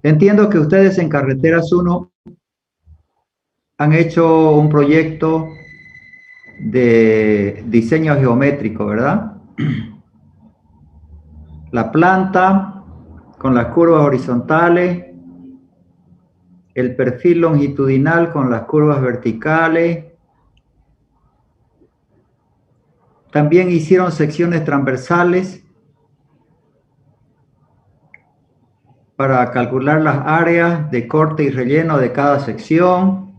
Entiendo que ustedes en Carreteras 1 han hecho un proyecto de diseño geométrico, ¿verdad? La planta con las curvas horizontales, el perfil longitudinal con las curvas verticales. También hicieron secciones transversales para calcular las áreas de corte y relleno de cada sección.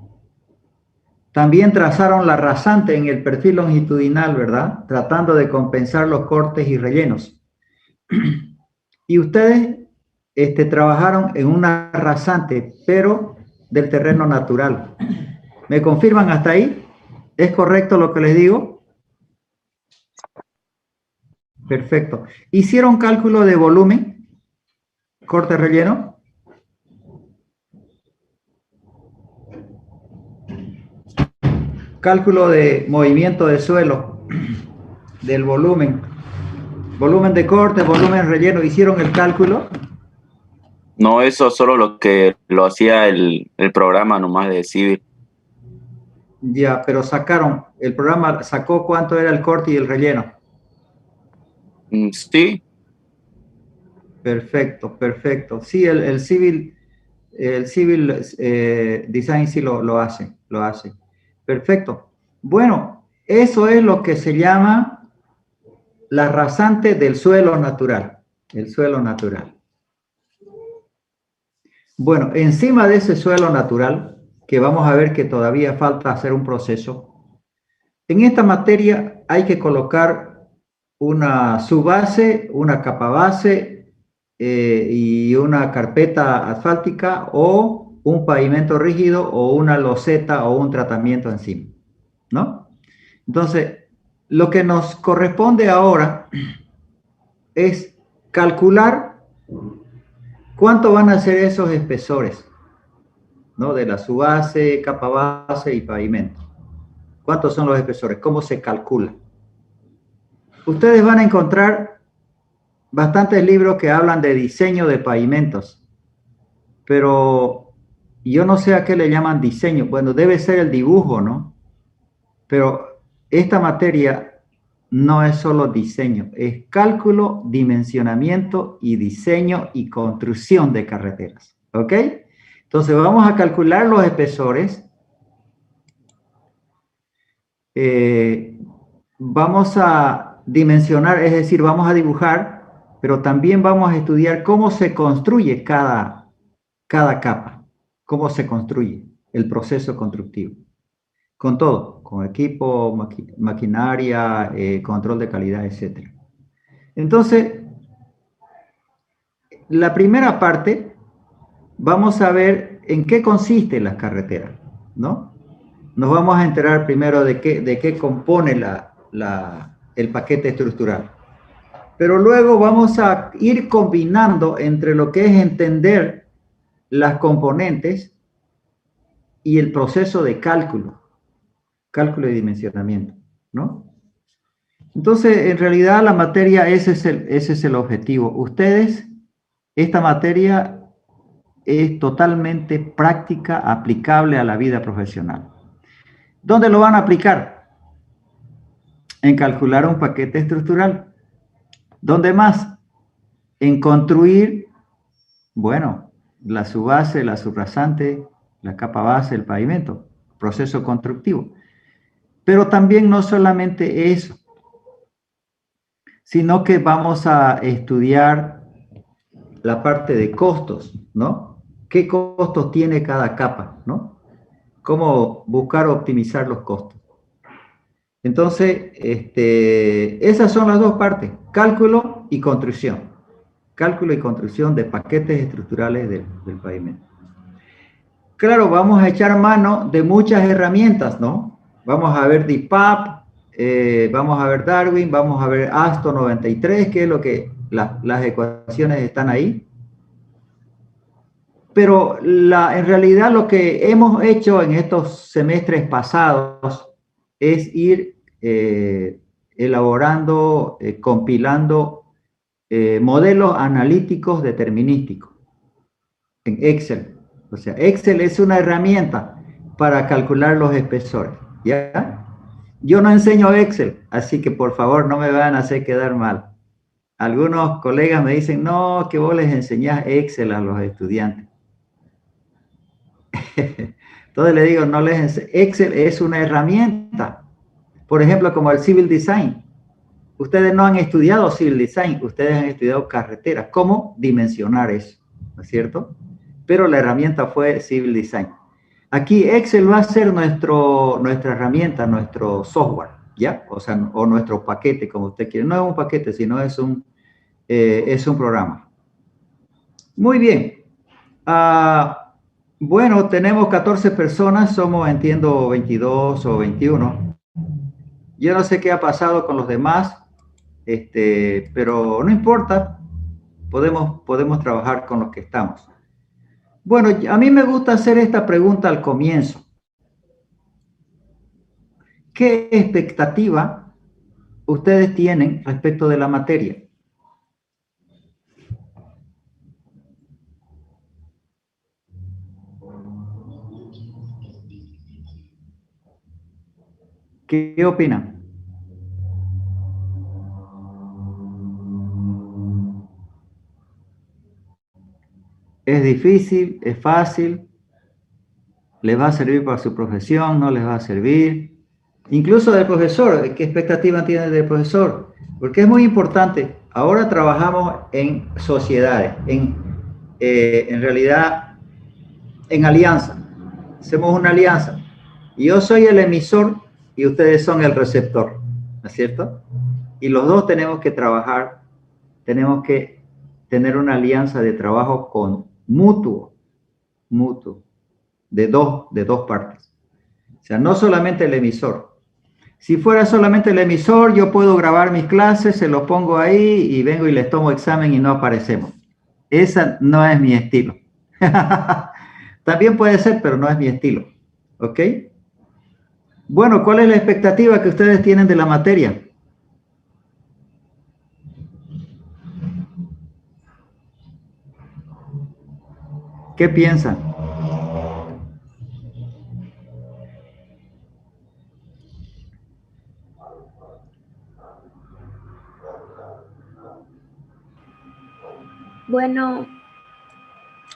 También trazaron la rasante en el perfil longitudinal, ¿verdad? Tratando de compensar los cortes y rellenos. Y ustedes trabajaron en una rasante, pero del terreno natural. ¿Me confirman hasta ahí? ¿Es correcto lo que les digo? Perfecto. ¿Hicieron cálculo de volumen, corte relleno? Cálculo de movimiento de suelo, del volumen. Volumen de corte, volumen relleno. ¿Hicieron el cálculo? No, eso solo lo que lo hacía el programa nomás de Civil. Ya, pero sacaron, el programa sacó cuánto era el corte y el relleno. Sí, Perfecto, perfecto. Sí, el civil design sí lo hace, lo hace. Perfecto. Bueno, eso es lo que se llama la rasante del suelo natural, el suelo natural. Bueno, encima de ese suelo natural, que vamos a ver que todavía falta hacer un proceso, en esta materia hay que colocar una subbase, una capa base y una carpeta asfáltica o un pavimento rígido o una loseta o un tratamiento encima, ¿no? Entonces, lo que nos corresponde ahora es calcular cuánto van a ser esos espesores, ¿no? De la subbase, capa base y pavimento. ¿Cuántos son los espesores? ¿Cómo se calcula? Ustedes van a encontrar bastantes libros que hablan de diseño de pavimentos, pero yo no sé a qué le llaman diseño. Bueno, debe ser el dibujo, ¿no? Pero esta materia no es solo diseño, es cálculo, dimensionamiento y diseño y construcción de carreteras, ¿ok? Entonces vamos a calcular los espesores. Vamos a dimensionar, es decir, vamos a dibujar, pero también vamos a estudiar cómo se construye cada capa, cómo se construye el proceso constructivo, con todo, con equipo, maquinaria, control de calidad, etc. Entonces, la primera parte, vamos a ver en qué consiste las carreteras, ¿no? Nos vamos a enterar primero de qué compone el paquete estructural. Pero luego vamos a ir combinando entre lo que es entender las componentes y el proceso de cálculo y dimensionamiento, ¿no? Entonces, en realidad la materia, ese es el objetivo. Ustedes, esta materia es totalmente práctica, aplicable a la vida profesional. ¿Dónde lo van a aplicar? En calcular un paquete estructural. ¿Dónde más? En construir, bueno, la subbase, la subrasante, la capa base, el pavimento, proceso constructivo. Pero también no solamente eso, sino que vamos a estudiar la parte de costos, ¿no? ¿Qué costos tiene cada capa, ¿no? Cómo buscar optimizar los costos. Entonces, esas son las dos partes, cálculo y construcción. Cálculo y construcción de paquetes estructurales del pavimento. Claro, vamos a echar mano de muchas herramientas, ¿no? Vamos a ver DIPAP, vamos a ver Darwin, vamos a ver ASTO 93, que es lo que las ecuaciones están ahí. Pero en realidad lo que hemos hecho en estos semestres pasados es ir elaborando, compilando modelos analíticos determinísticos. en Excel. O sea, Excel es una herramienta para calcular los espesores, ¿ya? Yo no enseño Excel, así que por favor no me van a hacer quedar mal. Algunos colegas me dicen, no, que vos les enseñás Excel a los estudiantes. Entonces le digo, no Excel es una herramienta. Por ejemplo, como el Civil Design. Ustedes no han estudiado Civil Design, ustedes han estudiado carreteras. ¿Cómo dimensionar eso? ¿No es cierto? Pero la herramienta fue Civil Design. Aquí Excel va a ser nuestra herramienta, nuestro software, ¿ya? O sea, o nuestro paquete, como usted quiere. No es un paquete, sino es un programa. Muy bien. Bueno, tenemos 14 personas, somos, entiendo, 22 o 21. Yo no sé qué ha pasado con los demás, pero no importa, podemos trabajar con los que estamos. Bueno, a mí me gusta hacer esta pregunta al comienzo. ¿Qué expectativa ustedes tienen respecto de la materia? ¿Qué opinan? ¿Es difícil? ¿Es fácil? ¿Les va a servir para su profesión? ¿No les va a servir? Incluso del profesor, ¿qué expectativa tiene del profesor? Porque es muy importante. Ahora trabajamos en sociedades, en realidad, en alianza. Hacemos una alianza. Y yo soy el emisor y ustedes son el receptor, ¿no es cierto? Y los dos tenemos que trabajar, tenemos que tener una alianza de trabajo con mutuo, de dos partes. O sea, no solamente el emisor. Si fuera solamente el emisor, yo puedo grabar mis clases, se los pongo ahí y vengo y les tomo examen y no aparecemos. Esa no es mi estilo. También puede ser, pero no es mi estilo. ¿Ok? Bueno, ¿cuál es la expectativa que ustedes tienen de la materia? ¿Qué piensan? Bueno,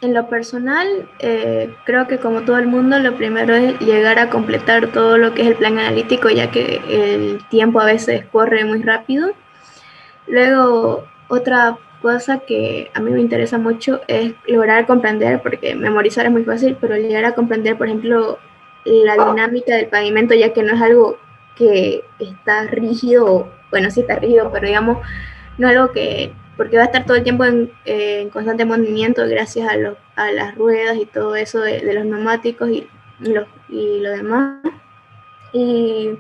en lo personal, creo que como todo el mundo, lo primero es llegar a completar todo lo que es el plan analítico, ya que el tiempo a veces corre muy rápido. Luego, otra cosa que a mí me interesa mucho es lograr comprender, porque memorizar es muy fácil, pero llegar a comprender, por ejemplo, la dinámica del pavimento, ya que no es algo que está rígido, bueno, sí está rígido, pero digamos, no es algo que, porque va a estar todo el tiempo en constante movimiento gracias a las ruedas y todo eso de los neumáticos y lo demás. Y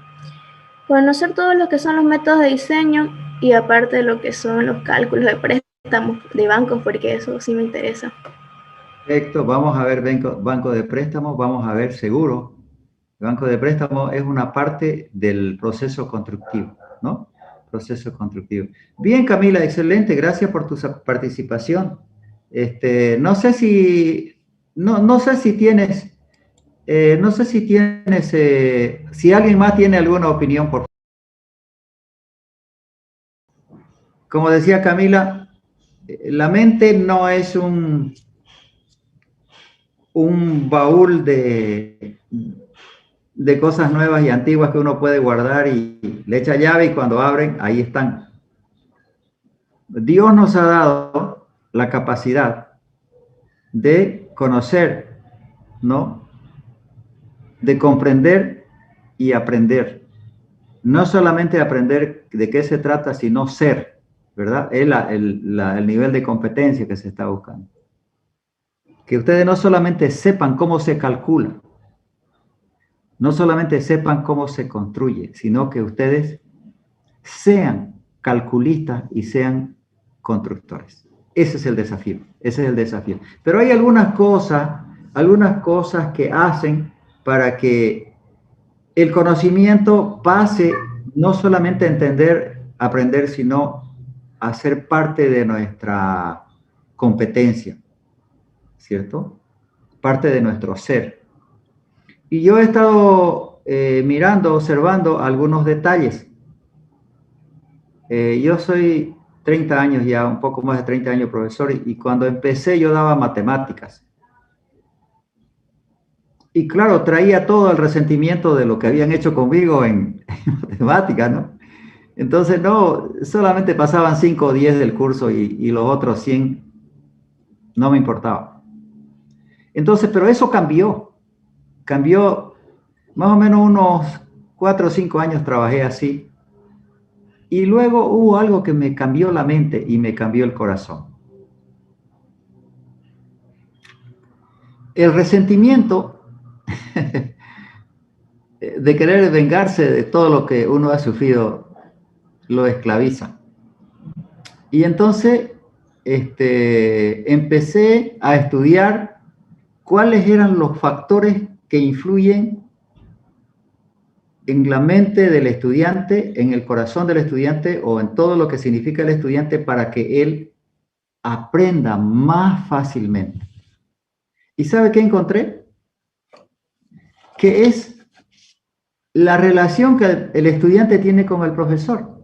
conocer todo lo que son los métodos de diseño y aparte de lo que son los cálculos de préstamos de bancos, porque eso sí me interesa. Perfecto, vamos a ver banco de préstamos, vamos a ver seguro. El banco de préstamos es una parte del proceso constructivo, ¿no? Proceso constructivo. Bien, Camila, excelente, gracias por tu participación. No sé si, no sé si tienes, si alguien más tiene alguna opinión, por favor. Como decía Camila, la mente no es un baúl de cosas nuevas y antiguas que uno puede guardar y le echa llave y cuando abren, ahí están. Dios nos ha dado la capacidad de conocer, ¿no? De comprender y aprender. No solamente aprender de qué se trata, sino ser, ¿verdad? Es el nivel de competencia que se está buscando. Que ustedes no solamente sepan cómo se calcula, no solamente sepan cómo se construye, sino que ustedes sean calculistas y sean constructores. Ese es el desafío, ese es el desafío. Pero hay algunas cosas que hacen para que el conocimiento pase no solamente a entender, aprender, sino a ser parte de nuestra competencia. ¿cierto? Parte de nuestro ser. Y yo he estado mirando, observando algunos detalles. Yo soy 30 años ya, un poco más de 30 años profesor, y cuando empecé yo daba matemáticas. Y claro, traía todo el resentimiento de lo que habían hecho conmigo en matemáticas, ¿no? Entonces, no, solamente pasaban 5 o 10 del curso y los otros 100 no me importaba. Entonces, pero eso cambió más o menos unos 4 o 5 años trabajé así. Y luego hubo algo que me cambió la mente y me cambió el corazón. El resentimiento de querer vengarse de todo lo que uno ha sufrido lo esclaviza. Y entonces empecé a estudiar cuáles eran los factores que influyen en la mente del estudiante, en el corazón del estudiante o en todo lo que significa el estudiante para que él aprenda más fácilmente. ¿Y sabe qué encontré? Que es la relación que el estudiante tiene con el profesor.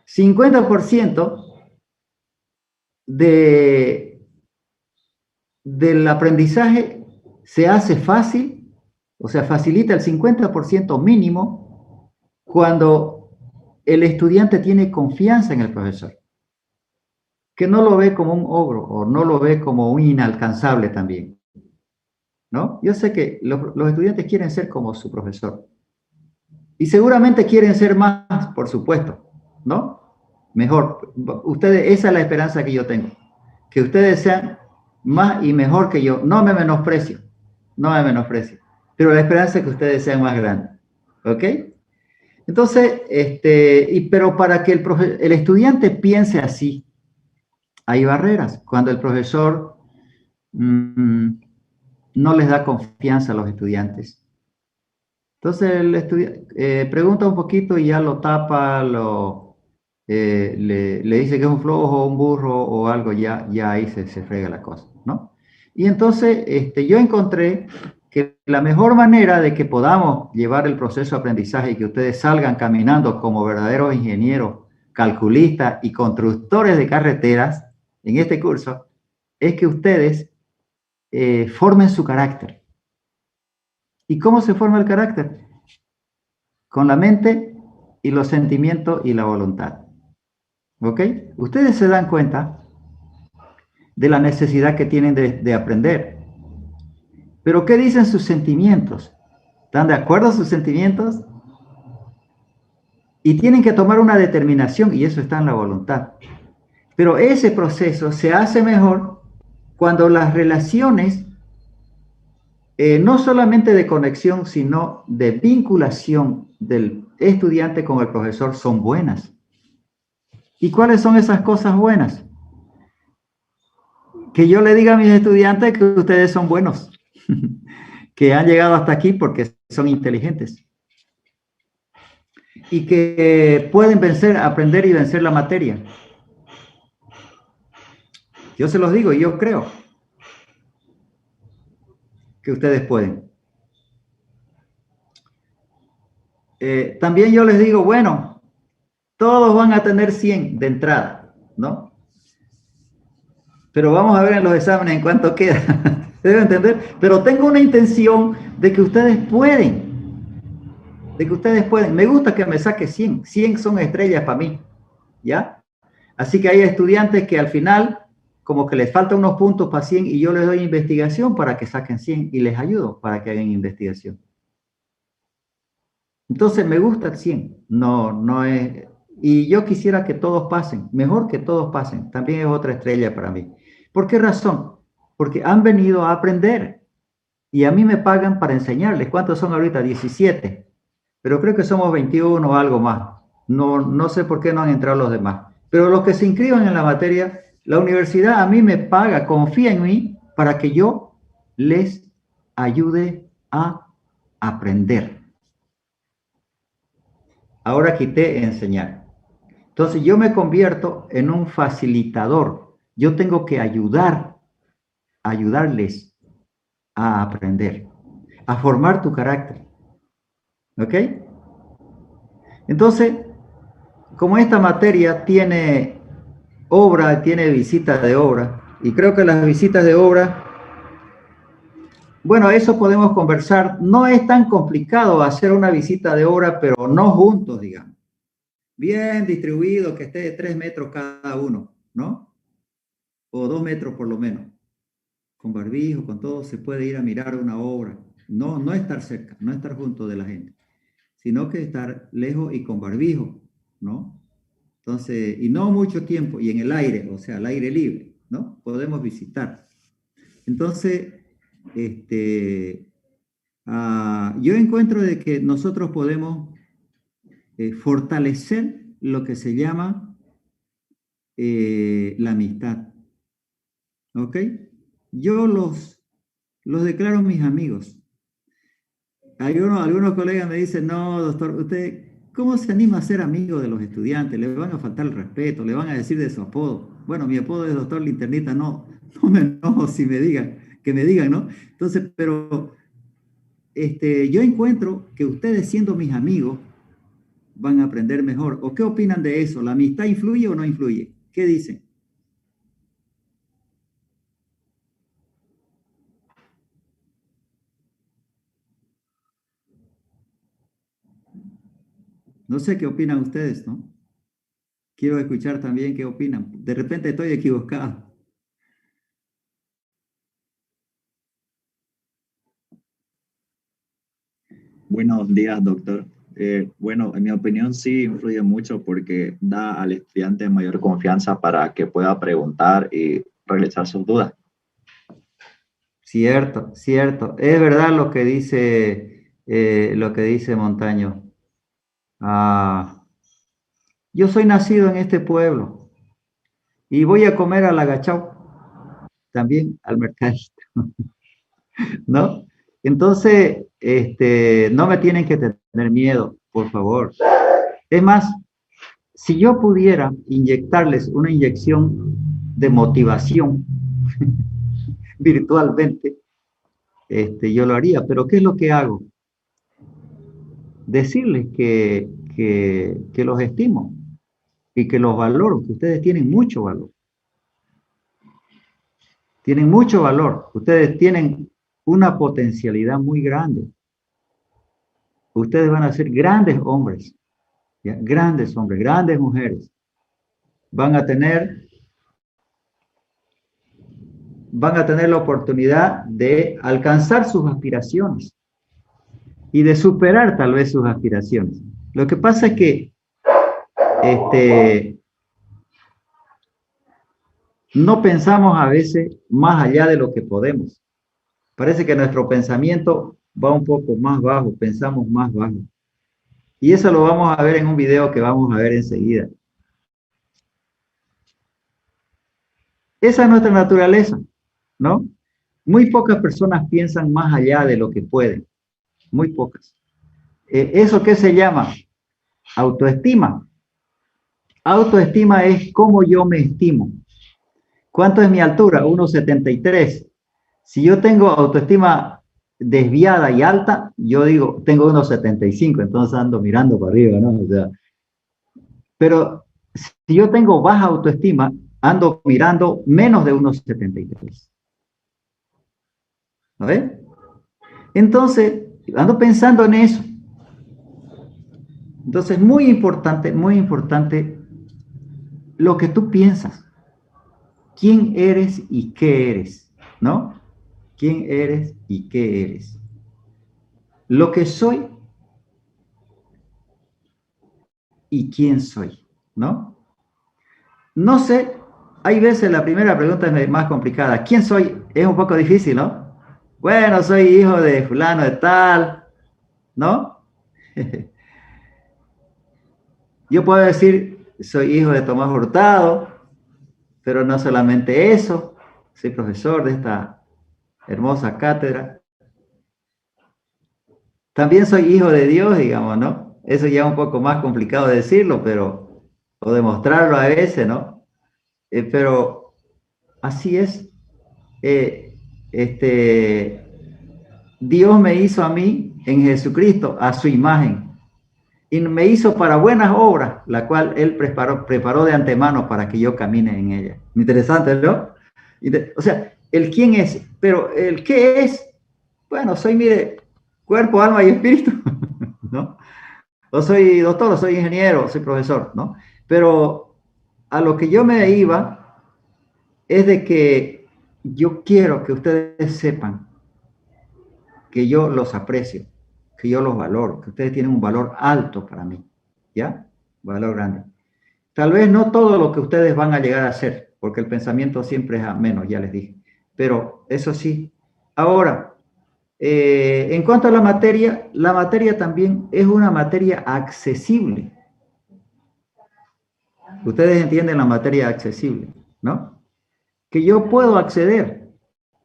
50% del aprendizaje se hace fácil, o sea, facilita el 50% mínimo cuando el estudiante tiene confianza en el profesor, que no lo ve como un ogro o no lo ve como un inalcanzable también, ¿no? Yo sé que los estudiantes quieren ser como su profesor y seguramente quieren ser más, por supuesto, ¿no? Mejor. Ustedes, esa es la esperanza que yo tengo, que ustedes sean más y mejor que yo. No me menosprecio, pero la esperanza es que ustedes sean más grandes, ¿ok? Entonces, pero para que el estudiante piense así, hay barreras. Cuando el profesor no les da confianza a los estudiantes. Entonces, el estudiante pregunta un poquito y ya lo tapa, le dice que es un flojo, un burro o algo, ya ahí se frega la cosa, ¿no? Y entonces yo encontré que la mejor manera de que podamos llevar el proceso de aprendizaje y que ustedes salgan caminando como verdaderos ingenieros, calculistas y constructores de carreteras en este curso, es que ustedes formen su carácter. ¿Y cómo se forma el carácter? Con la mente y los sentimientos y la voluntad. ¿Ok? Ustedes se dan cuenta de la necesidad que tienen de aprender. Pero ¿qué dicen sus sentimientos? ¿Están de acuerdo sus sentimientos? Y tienen que tomar una determinación y eso está en la voluntad. Pero ese proceso se hace mejor cuando las relaciones, no solamente de conexión, sino de vinculación del estudiante con el profesor son buenas. ¿Y cuáles son esas cosas buenas? Que yo le diga a mis estudiantes que ustedes son buenos, que han llegado hasta aquí porque son inteligentes y que pueden aprender y vencer la materia. Yo se los digo y yo creo que ustedes pueden. También yo les digo, bueno, todos van a tener 100 de entrada, ¿no? Pero vamos a ver en los exámenes en cuánto queda. ¿Deben entender? Pero tengo una intención de que ustedes pueden. Me gusta que me saque 100. 100 son estrellas para mí, ¿ya? Así que hay estudiantes que al final, como que les faltan unos puntos para 100 y yo les doy investigación para que saquen 100 y les ayudo para que hagan investigación. Entonces me gusta el 100. No es... Y yo quisiera que todos pasen. Mejor que todos pasen. También es otra estrella para mí. ¿Por qué razón? Porque han venido a aprender y a mí me pagan para enseñarles. ¿Cuántos son ahorita? 17. Pero creo que somos 21 o algo más. No sé por qué no han entrado los demás. Pero los que se inscriban en la materia, la universidad a mí me paga, confía en mí para que yo les ayude a aprender. Ahora quité enseñar. Entonces yo me convierto en un facilitador. Yo tengo que ayudar ayudarles a aprender, a formar tu carácter. ¿Ok? Entonces, como esta materia tiene obra, tiene visitas de obra, y creo que las visitas de obra, bueno, eso podemos conversar. No es tan complicado hacer una visita de obra, pero no juntos, digamos. Bien distribuido, que esté de 3 metros cada uno, ¿no? O 2 metros por lo menos. Con barbijo, con todo, se puede ir a mirar una obra. No, no estar cerca, no estar junto de la gente, sino que estar lejos y con barbijo, ¿no? Entonces, y no mucho tiempo, y en el aire, o sea, al aire libre, ¿no? Podemos visitar. Entonces, yo encuentro de que nosotros podemos fortalecer lo que se llama la amistad, ¿ok? Yo los declaro mis amigos. Algunos colegas me dicen, no, doctor, usted, ¿cómo se anima a ser amigo de los estudiantes? Le van a faltar el respeto, le van a decir de su apodo. Bueno, mi apodo es doctor Linternita, no me enojo si me digan, que me digan, ¿no? Entonces, pero yo encuentro que ustedes siendo mis amigos van a aprender mejor. ¿O qué opinan de eso? ¿La amistad influye o no influye? ¿Qué dicen? No sé qué opinan ustedes, ¿no? Quiero escuchar también qué opinan. De repente estoy equivocado. Buenos días, doctor. Bueno, en mi opinión sí influye mucho porque da al estudiante mayor confianza para que pueda preguntar y realizar sus dudas. Cierto, cierto. Es verdad lo que dice Montaño. Yo soy nacido en este pueblo y voy a comer al agachao, también al mercadito, ¿no? Entonces, no me tienen que tener miedo, por favor. Es más, si yo pudiera inyectarles una inyección de motivación virtualmente, yo lo haría. Pero ¿qué es lo que hago? Decirles que los estimo y que los valoro, que ustedes tienen mucho valor. Tienen mucho valor. Ustedes tienen una potencialidad muy grande. Ustedes van a ser grandes hombres, ¿ya? Grandes hombres, grandes mujeres. Van a tener la oportunidad de alcanzar sus aspiraciones y de superar tal vez sus aspiraciones. Lo que pasa es que no pensamos a veces más allá de lo que podemos. Parece que nuestro pensamiento va un poco más bajo, pensamos más bajo. Y eso lo vamos a ver en un video que vamos a ver enseguida. Esa es nuestra naturaleza, ¿no? Muy pocas personas piensan más allá de lo que pueden. Muy pocas. ¿Eso qué se llama? Autoestima. Autoestima es cómo yo me estimo. ¿Cuánto es mi altura? 1,73. Si yo tengo autoestima desviada y alta, yo digo, tengo 1,75, entonces ando mirando para arriba, ¿no? O sea, pero si yo tengo baja autoestima, ando mirando menos de 1,73. ¿A ver? Entonces, ando pensando en eso. Entonces, muy importante lo que tú piensas. ¿Quién eres y qué eres? ¿No? ¿Quién eres y qué eres? Lo que soy y quién soy, ¿no? No sé, hay veces la primera pregunta es más complicada. ¿Quién soy? Es un poco difícil, ¿no? Bueno, soy hijo de fulano de tal, ¿no? Yo puedo decir, soy hijo de Tomás Hurtado, pero no solamente eso, soy profesor de esta hermosa cátedra. También soy hijo de Dios, digamos, ¿no? Eso ya es un poco más complicado de decirlo, pero, o demostrarlo a veces, ¿no? Pero así es. Dios me hizo a mí en Jesucristo a su imagen y me hizo para buenas obras, la cual Él preparó de antemano para que yo camine en ella. Interesante, ¿no? O sea, el quién es, pero el qué es, bueno, soy, mire, cuerpo, alma y espíritu, ¿no? O soy doctor, o soy ingeniero, o soy profesor, ¿no? Pero a lo que yo me iba es de que yo quiero que ustedes sepan que yo los aprecio, que yo los valoro, que ustedes tienen un valor alto para mí, ¿ya? Valor grande. Tal vez no todo lo que ustedes van a llegar a hacer, porque el pensamiento siempre es a menos, ya les dije. Pero eso sí. Ahora, en cuanto a la materia también es una materia accesible. Ustedes entienden la materia accesible, ¿no? Que yo puedo acceder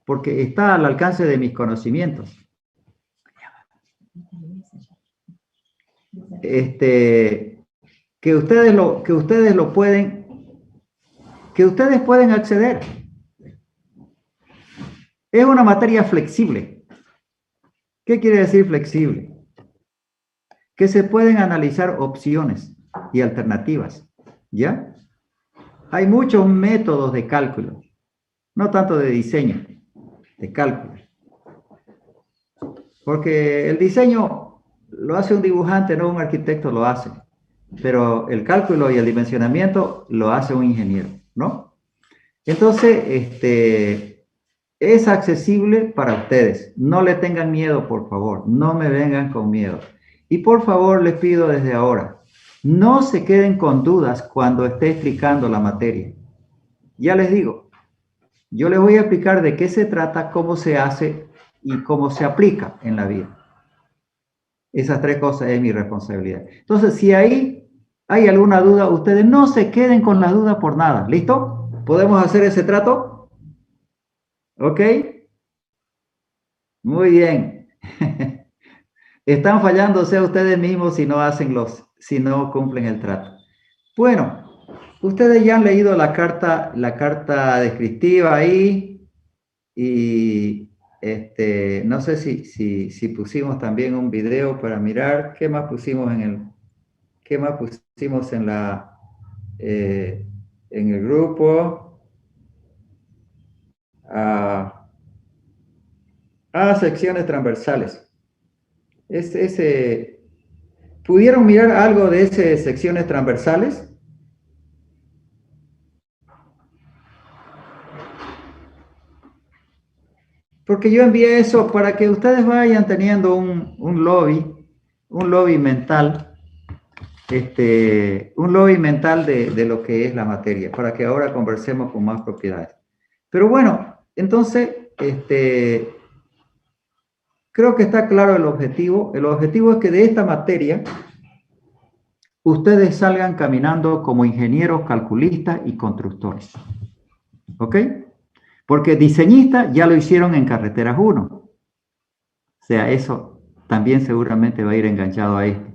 porque está al alcance de mis conocimientos. Que ustedes pueden acceder. Es una materia flexible. ¿Qué quiere decir flexible? Que se pueden analizar opciones y alternativas, ¿ya? Hay muchos métodos de cálculo, no tanto de diseño, de cálculo. Porque el diseño lo hace un dibujante, no un arquitecto lo hace. Pero el cálculo y el dimensionamiento lo hace un ingeniero, ¿no? Entonces, es accesible para ustedes. No le tengan miedo, por favor. No me vengan con miedo. Y por favor, les pido desde ahora, no se queden con dudas cuando esté explicando la materia. Ya les digo, yo les voy a explicar de qué se trata, cómo se hace y cómo se aplica en la vida. Esas tres cosas es mi responsabilidad. Entonces, si ahí hay alguna duda, ustedes no se queden con la duda por nada. ¿Listo? ¿Podemos hacer ese trato? ¿Ok? Muy bien. Están fallándose a ustedes mismos si no cumplen el trato. Bueno, ustedes ya han leído la carta descriptiva ahí y no sé si pusimos también un video para mirar qué más pusimos qué más pusimos en el grupo. Secciones transversales. ¿Pudieron mirar algo de esas secciones transversales? Porque yo envié eso para que ustedes vayan teniendo un lobby mental, un lobby mental de lo que es la materia, para que ahora conversemos con más propiedades. Pero bueno, entonces, creo que está claro el objetivo. El objetivo es que de esta materia ustedes salgan caminando como ingenieros, calculistas y constructores. ¿Ok? Porque diseñistas ya lo hicieron en Carreteras 1. O sea, eso también seguramente va a ir enganchado a esto.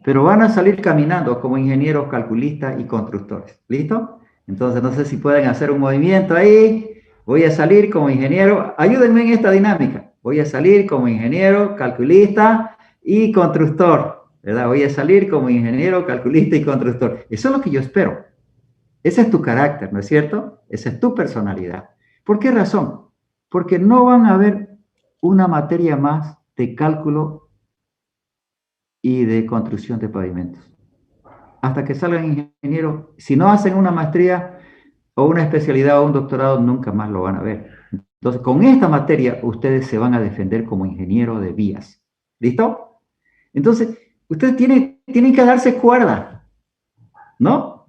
Pero van a salir caminando como ingenieros, calculistas y constructores. ¿Listo? Entonces, no sé si pueden hacer un movimiento ahí. Voy a salir como ingeniero. Ayúdenme en esta dinámica. Voy a salir como ingeniero, calculista y constructor. ¿Verdad? Voy a salir como ingeniero, calculista y constructor. Eso es lo que yo espero. Ese es tu carácter, ¿no es cierto? Esa es tu personalidad. ¿Por qué razón? Porque no van a ver una materia más de cálculo y de construcción de pavimentos. Hasta que salgan ingenieros, si no hacen una maestría o una especialidad o un doctorado, nunca más lo van a ver. Entonces, con esta materia, ustedes se van a defender como ingeniero de vías. ¿Listo? Entonces, ustedes tienen que darse cuerda, ¿no?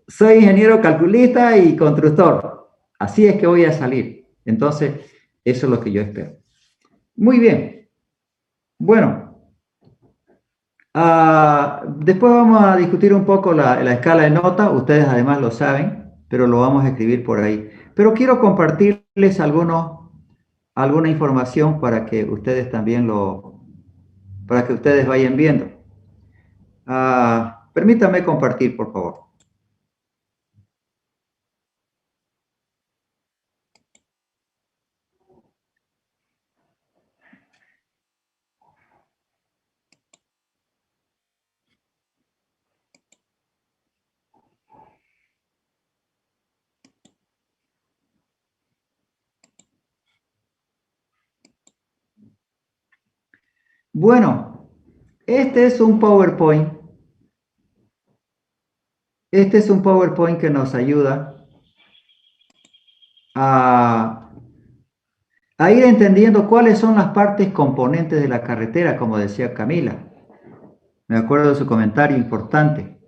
Soy ingeniero calculista y constructor. Así es que voy a salir. Entonces, eso es lo que yo espero. Muy bien. Bueno, después vamos a discutir un poco la escala de nota. Ustedes además lo saben, pero lo vamos a escribir por ahí. Pero quiero compartirles alguna información para que ustedes también para que ustedes vayan viendo. Permítanme compartir, por favor. Bueno, este es un PowerPoint. Este es un PowerPoint que nos ayuda a ir entendiendo cuáles son las partes componentes de la carretera, como decía Camila. Me acuerdo de su comentario importante.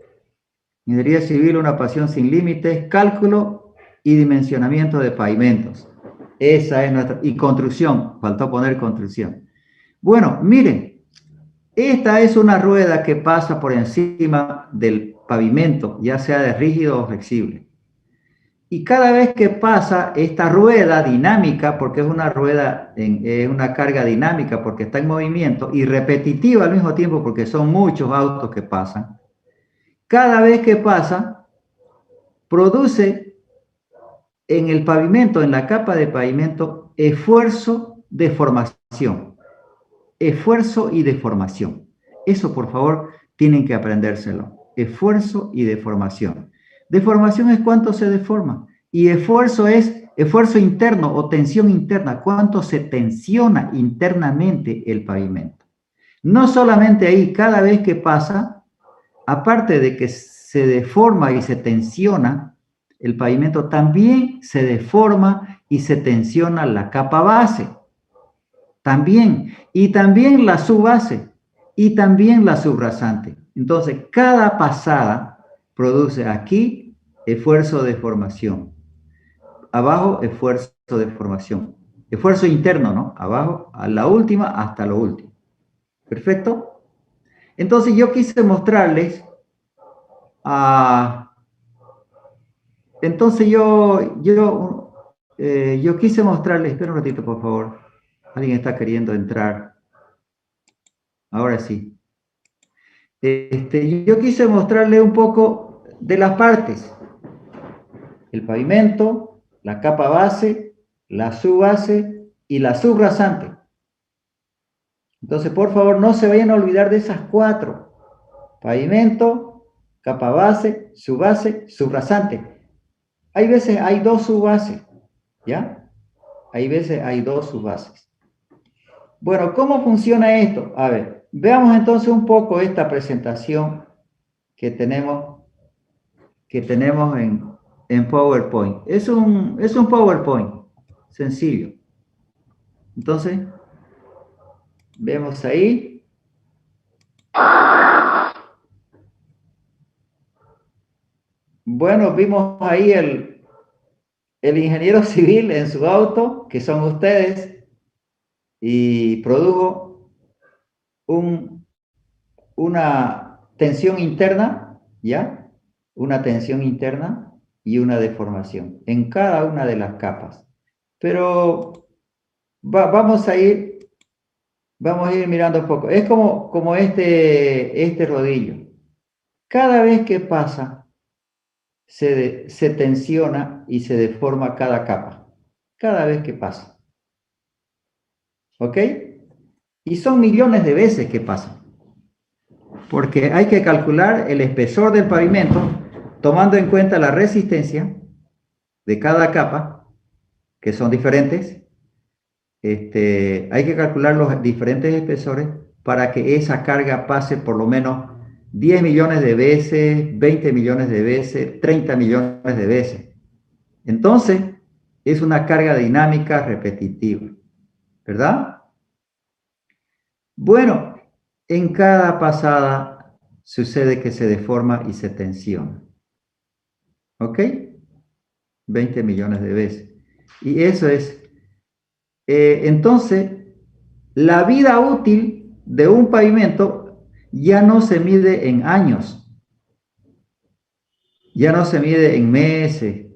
Ingeniería civil, una pasión sin límites, cálculo y dimensionamiento de pavimentos. Esa es nuestra... Y construcción, faltó poner construcción. Bueno, miren, esta es una rueda que pasa por encima del pavimento, ya sea de rígido o flexible. Y cada vez que pasa esta rueda dinámica, porque es una rueda, es una carga dinámica porque está en movimiento y repetitiva al mismo tiempo porque son muchos autos que pasan, cada vez que pasa, produce en el pavimento, en la capa de pavimento, esfuerzo, deformación. Esfuerzo y deformación. Eso, por favor, tienen que aprendérselo. Esfuerzo y deformación. Deformación es cuánto se deforma. Y esfuerzo es esfuerzo interno o tensión interna. Cuánto se tensiona internamente el pavimento. No solamente ahí, cada vez que pasa, aparte de que se deforma y se tensiona el pavimento, también se deforma y se tensiona la capa base. También, y también la subbase, y también la subrasante. Entonces, cada pasada produce aquí esfuerzo de formación. Abajo, esfuerzo de formación. Esfuerzo interno, ¿no? Abajo, a la última, hasta lo último. ¿Perfecto? Entonces, yo quise mostrarles yo quise mostrarles, espera un ratito, por favor. Alguien está queriendo entrar. Ahora sí. Yo quise mostrarles un poco de las partes. El pavimento, la capa base, la subbase y la subrasante. Entonces, por favor, no se vayan a olvidar de esas 4. Pavimento, capa base, subbase, subrasante. Hay veces hay 2 subbases, ¿ya? Hay veces hay 2 subbases. Bueno, ¿cómo funciona esto? A ver, veamos entonces un poco esta presentación que tenemos en PowerPoint. Es un PowerPoint sencillo. Entonces, vemos ahí. Bueno, vimos ahí el ingeniero civil en su auto, que son ustedes, y produjo una tensión interna, ¿ya? Una tensión interna y una deformación en cada una de las capas. Pero vamos a ir mirando un poco. Es como este rodillo. Cada vez que pasa, se tensiona y se deforma cada capa. Cada vez que pasa. ¿Ok? Y son millones de veces que pasan. Porque hay que calcular el espesor del pavimento tomando en cuenta la resistencia de cada capa, que son diferentes. Hay que calcular los diferentes espesores para que esa carga pase por lo menos 10 millones de veces, 20 millones de veces, 30 millones de veces. Entonces, es una carga dinámica repetitiva, ¿verdad? Bueno, en cada pasada sucede que se deforma y se tensiona. ¿Ok? 20 millones de veces. Y eso es. Entonces, la vida útil de un pavimento ya no se mide en años. Ya no se mide en meses.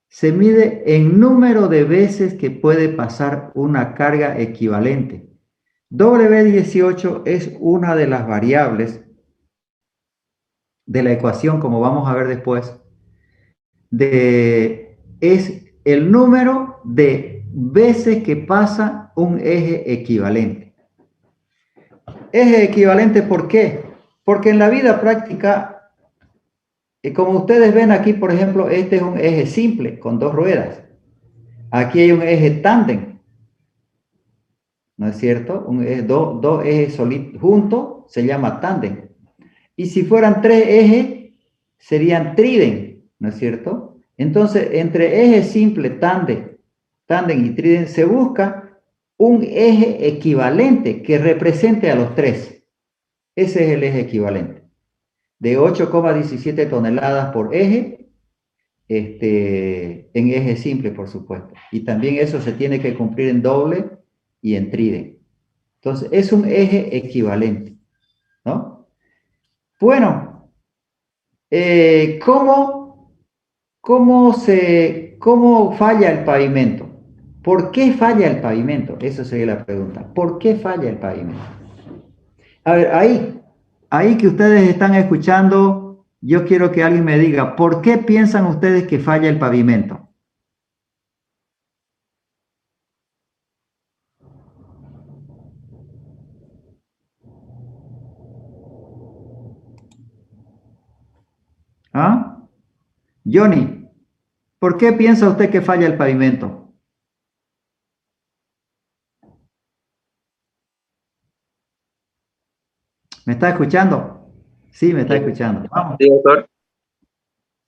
Se mide en número de veces que puede pasar una carga equivalente. W18 es una de las variables de la ecuación, como vamos a ver después, es el número de veces que pasa un eje equivalente. Eje equivalente, ¿por qué? Porque en la vida práctica, como ustedes ven aquí, por ejemplo, este es un eje simple con 2 ruedas. Aquí hay un eje tándem. ¿no es cierto? Dos ejes juntos se llama tándem. Y si fueran 3 ejes, serían tríden, ¿no es cierto? Entonces, entre eje simple, tándem y tríden, se busca un eje equivalente que represente a los 3. Ese es el eje equivalente. De 8,17 toneladas por eje, en eje simple, por supuesto. Y también eso se tiene que cumplir en doble y en tríden. Entonces, es un eje equivalente, ¿no? Bueno, ¿cómo falla el pavimento? ¿Por qué falla el pavimento? Esa sería la pregunta. ¿Por qué falla el pavimento? A ver, ahí que ustedes están escuchando, yo quiero que alguien me diga, ¿por qué piensan ustedes que falla el pavimento? ¿Ah? Johnny, ¿por qué piensa usted que falla el pavimento? ¿Me está escuchando? Sí, me está escuchando. Vamos. Sí, doctor.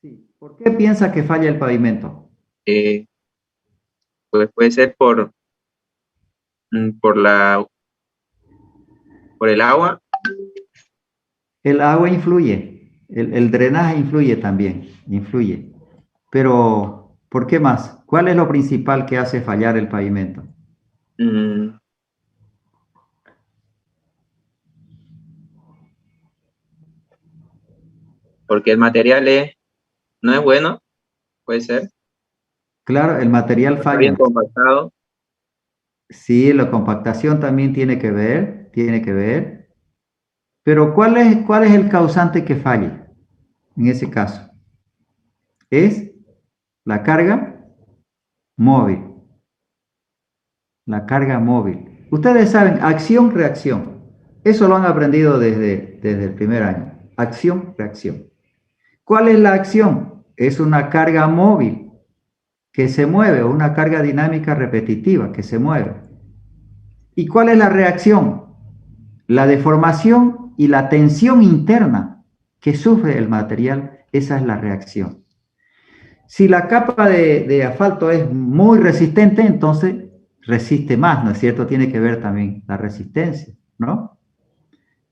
Sí. ¿Por qué piensa que falla el pavimento? Pues puede ser por el agua. El agua influye, el drenaje influye también, influye. Pero, ¿por qué más? ¿Cuál es lo principal que hace fallar el pavimento? mm, Porque el material no es bueno, puede ser. Claro, el material Está bien falla. compactado. Sí, la compactación también tiene que ver. Pero ¿cuál es el causante que falle en ese caso? Es la carga móvil. La carga móvil. Ustedes saben, acción, reacción. Eso lo han aprendido desde el primer año. Acción, reacción. ¿Cuál es la acción? Es una carga móvil que se mueve, o una carga dinámica repetitiva que se mueve. ¿Y cuál es la reacción? La deformación y la tensión interna que sufre el material, esa es la reacción. Si la capa de asfalto es muy resistente, entonces resiste más, ¿no es cierto? Tiene que ver también la resistencia, ¿no?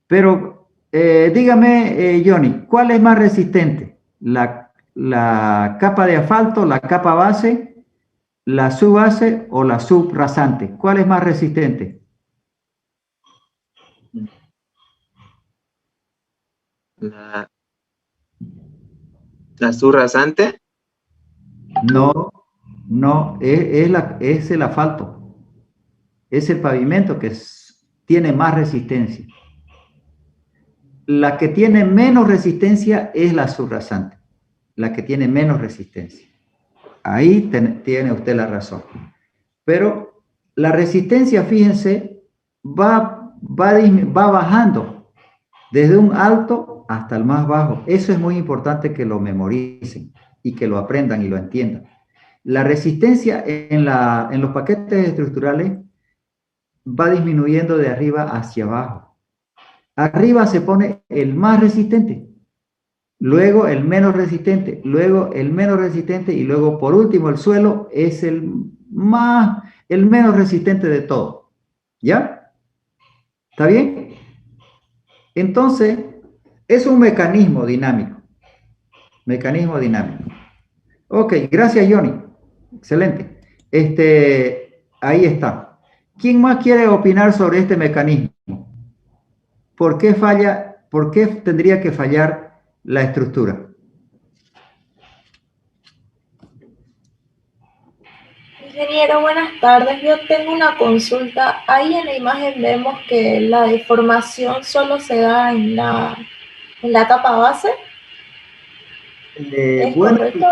Pero dígame, Johnny, ¿cuál es más resistente? ¿La capa de asfalto, la capa base, la subbase o la subrasante? ¿Cuál es más resistente? La subrasante. No, no, es el asfalto. Es el pavimento que tiene más resistencia. La que tiene menos resistencia es la subrasante. La que tiene menos resistencia. Ahí tiene usted la razón. Pero la resistencia, fíjense, va bajando desde un alto hasta el más bajo. Eso es muy importante que lo memoricen y que lo aprendan y lo entiendan. La resistencia en los paquetes estructurales va disminuyendo de arriba hacia abajo. Arriba se pone el más resistente, luego el menos resistente, luego el menos resistente y luego por último el suelo es el menos resistente de todo. ¿Ya? ¿Está bien? Entonces, es un mecanismo dinámico. Mecanismo dinámico. Ok, gracias, Johnny. Excelente. Ahí está. ¿Quién más quiere opinar sobre este mecanismo? ¿Por qué falla? ¿Por qué tendría que fallar la estructura? Ingeniero, buenas tardes. Yo tengo una consulta. Ahí en la imagen vemos que la deformación solo se da en la capa base. ¿Es correcto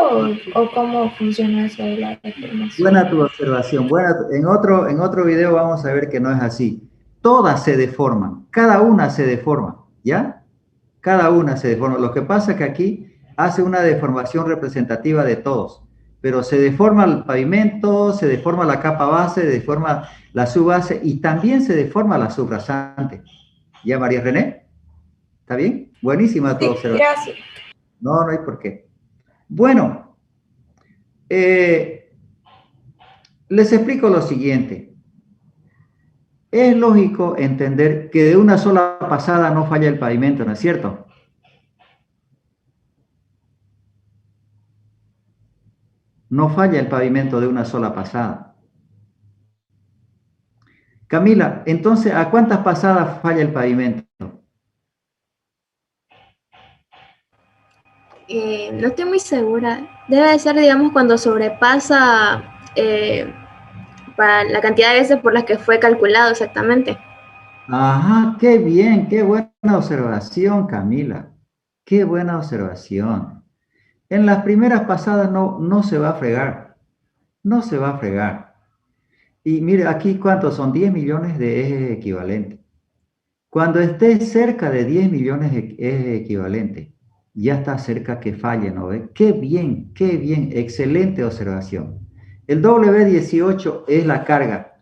o cómo funciona eso de la deformación? Buena tu observación. En otro video vamos a ver que no es así. Todas se deforman, cada una se deforma, ¿ya? Cada una se deforma. Lo que pasa es que aquí hace una deformación representativa de todos. pero se deforma el pavimento, se deforma la capa base, se deforma la subbase y también se deforma la subrasante. ¿Ya, María René? ¿Está bien? Buenísima tu observación. Gracias. No, no hay por qué. Bueno, les explico lo siguiente. Es lógico entender que de una sola pasada no falla el pavimento, ¿no es cierto? No falla el pavimento de una sola pasada. Camila, entonces, ¿a cuántas pasadas falla el pavimento? No estoy muy segura. Debe de ser, digamos, cuando sobrepasa para la cantidad de veces por las que fue calculado exactamente. Ajá, qué bien, qué buena observación, Camila. Qué buena observación. En las primeras pasadas no se va a fregar. No se va a fregar. Y mire, aquí cuántos son 10 millones de ejes equivalentes. Cuando esté cerca de 10 millones de ejes equivalentes, ya está cerca que falle, ¿no ve? Qué bien, excelente observación. El W18 es la carga,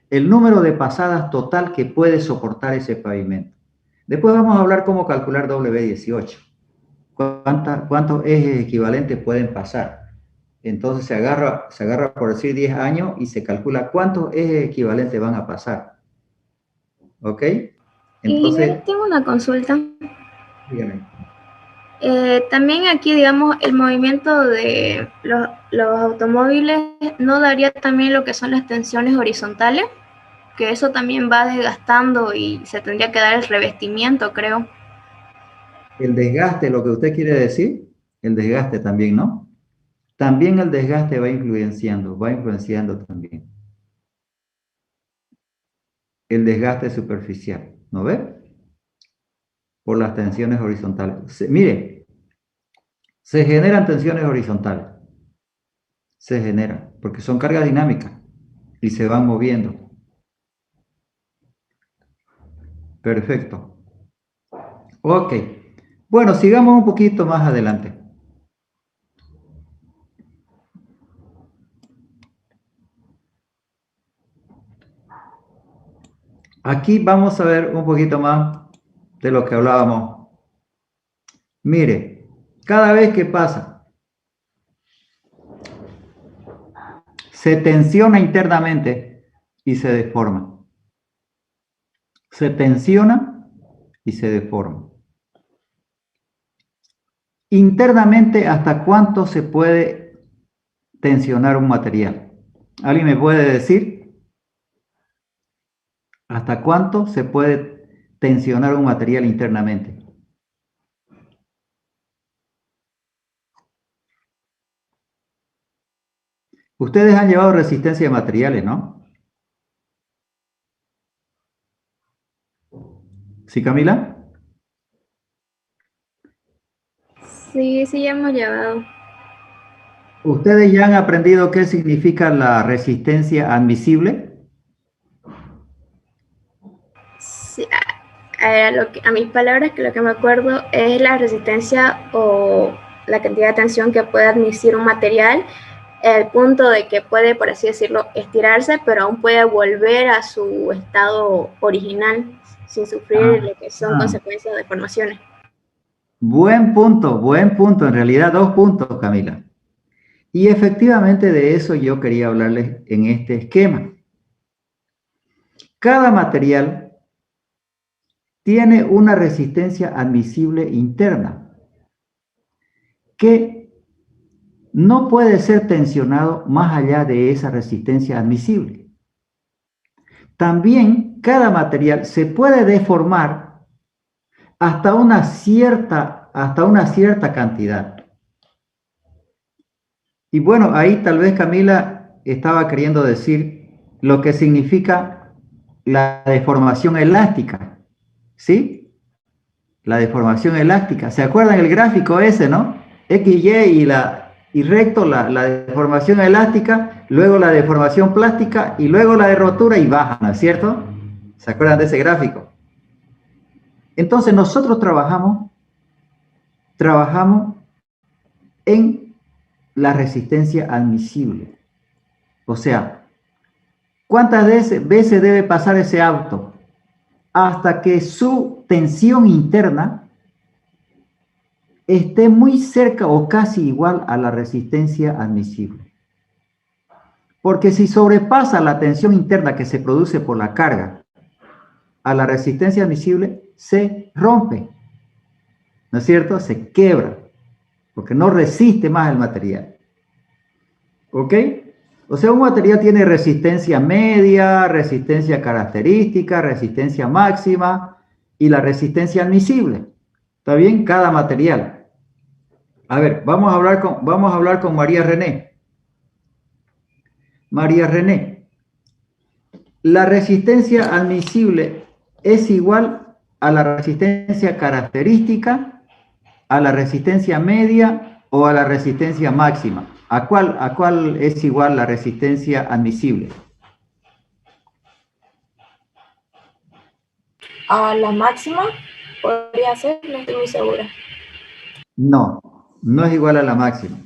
el número de pasadas total que puede soportar ese pavimento. Después vamos a hablar cómo calcular W18. ¿Cuántos ejes equivalentes pueden pasar? Entonces se agarra por decir 10 años y se calcula cuántos ejes equivalentes van a pasar. ¿Ok? Entonces, y yo tengo una consulta. dígame. También aquí, digamos, el movimiento de los automóviles no daría también lo que son las tensiones horizontales, que eso también va desgastando y se tendría que dar el revestimiento, creo. El desgaste, lo que usted quiere decir, el desgaste también, ¿no? También el desgaste va influenciando también. El desgaste superficial, ¿no ve? Por las tensiones horizontales. Mire, se generan tensiones horizontales. Se generan, porque son cargas dinámicas y se van moviendo. Perfecto. Ok. Bueno, sigamos un poquito más adelante. Aquí vamos a ver un poquito más de lo que hablábamos. Mire, cada vez que pasa, se tensiona internamente y se deforma. Se tensiona y se deforma. Internamente, ¿hasta cuánto se puede tensionar un material? ¿Alguien me puede decir? ¿Hasta cuánto se puede tensionar un material internamente? Ustedes han llevado resistencia de materiales, ¿no? ¿Sí, Camila? Sí, sí, ya hemos llevado. ¿Ustedes ya han aprendido qué significa la resistencia admisible? Sí, a mis palabras, que lo que me acuerdo es la resistencia o la cantidad de tensión que puede admitir un material, el punto de que puede, por así decirlo, estirarse, pero aún puede volver a su estado original sin sufrir lo que son consecuencias de deformaciones. Buen punto. En realidad, 2 puntos, Camila. Y efectivamente de eso yo quería hablarles en este esquema. Cada material tiene una resistencia admisible interna que no puede ser tensionado más allá de esa resistencia admisible. También cada material se puede deformar hasta una cierta cantidad. Y bueno, ahí tal vez Camila estaba queriendo decir lo que significa la deformación elástica, ¿sí? La deformación elástica. ¿Se acuerdan el gráfico ese, no? X, Y y recto, la deformación elástica, luego la deformación plástica y luego la de rotura y baja, ¿no es cierto? ¿Se acuerdan de ese gráfico? Entonces nosotros trabajamos en la resistencia admisible. O sea, ¿cuántas veces debe pasar ese auto hasta que su tensión interna esté muy cerca o casi igual a la resistencia admisible? Porque si sobrepasa la tensión interna que se produce por la carga a la resistencia admisible, se rompe, ¿no es cierto? Se quiebra, porque no resiste más el material. ¿Ok? O sea, un material tiene resistencia media, resistencia característica, resistencia máxima y la resistencia admisible. ¿Está bien? Cada material. A ver, vamos a hablar con María René. María René, ¿la resistencia admisible es igual a la resistencia característica, a la resistencia media o a la resistencia máxima? ¿A cuál es igual la resistencia admisible? A la máxima, podría ser, no estoy muy segura. No, no es igual a la máxima.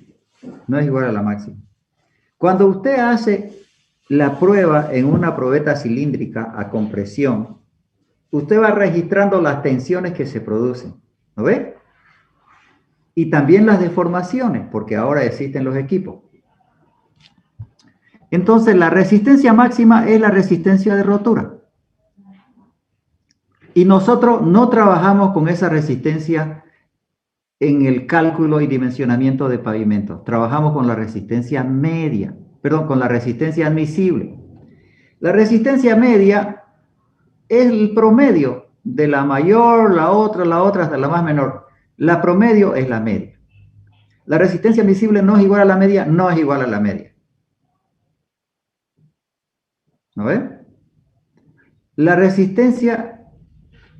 No es igual a la máxima. Cuando usted hace la prueba en una probeta cilíndrica a compresión, usted va registrando las tensiones que se producen, ¿no ve? Y también las deformaciones, porque ahora existen los equipos. Entonces, la resistencia máxima es la resistencia de rotura. Y nosotros no trabajamos con esa resistencia en el cálculo y dimensionamiento de pavimentos. Trabajamos con la resistencia media, perdón, con la resistencia admisible. La resistencia media es el promedio de la mayor, la otra, hasta la más menor. La promedio es la media. La resistencia admisible no es igual a la media, no es igual a la media. ¿No ve? La resistencia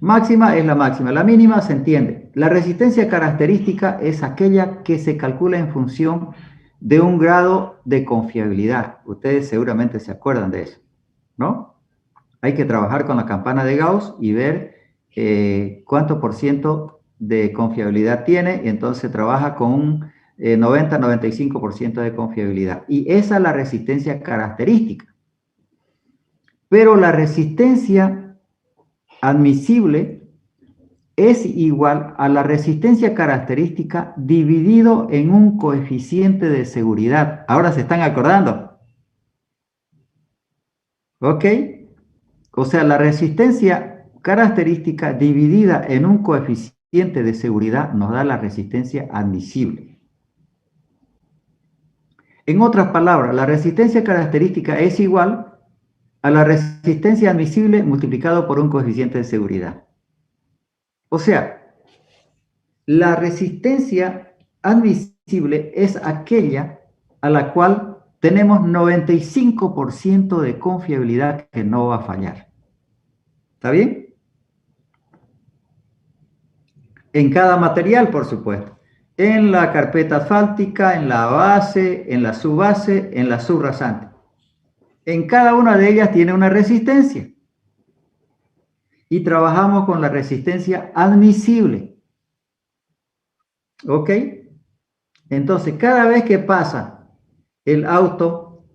máxima es la máxima, la mínima se entiende. La resistencia característica es aquella que se calcula en función de un grado de confiabilidad. Ustedes seguramente se acuerdan de eso, ¿no? Hay que trabajar con la campana de Gauss y ver cuánto por ciento de confiabilidad tiene, y entonces se trabaja con un 90-95% de confiabilidad. Y esa es la resistencia característica. Pero la resistencia admisible es igual a la resistencia característica dividido en un coeficiente de seguridad. ¿Ahora se están acordando? ¿Ok? O sea, la resistencia característica dividida en un coeficiente de seguridad nos da la resistencia admisible. En otras palabras, la resistencia característica es igual a la resistencia admisible multiplicado por un coeficiente de seguridad. O sea, la resistencia admisible es aquella a la cual tenemos 95% de confiabilidad que no va a fallar. ¿Está bien? En cada material, por supuesto. En la carpeta asfáltica, en la base, en la subbase, en la subrasante. En cada una de ellas tiene una resistencia. Y trabajamos con la resistencia admisible. ¿Ok? Entonces, cada vez que pasa el auto,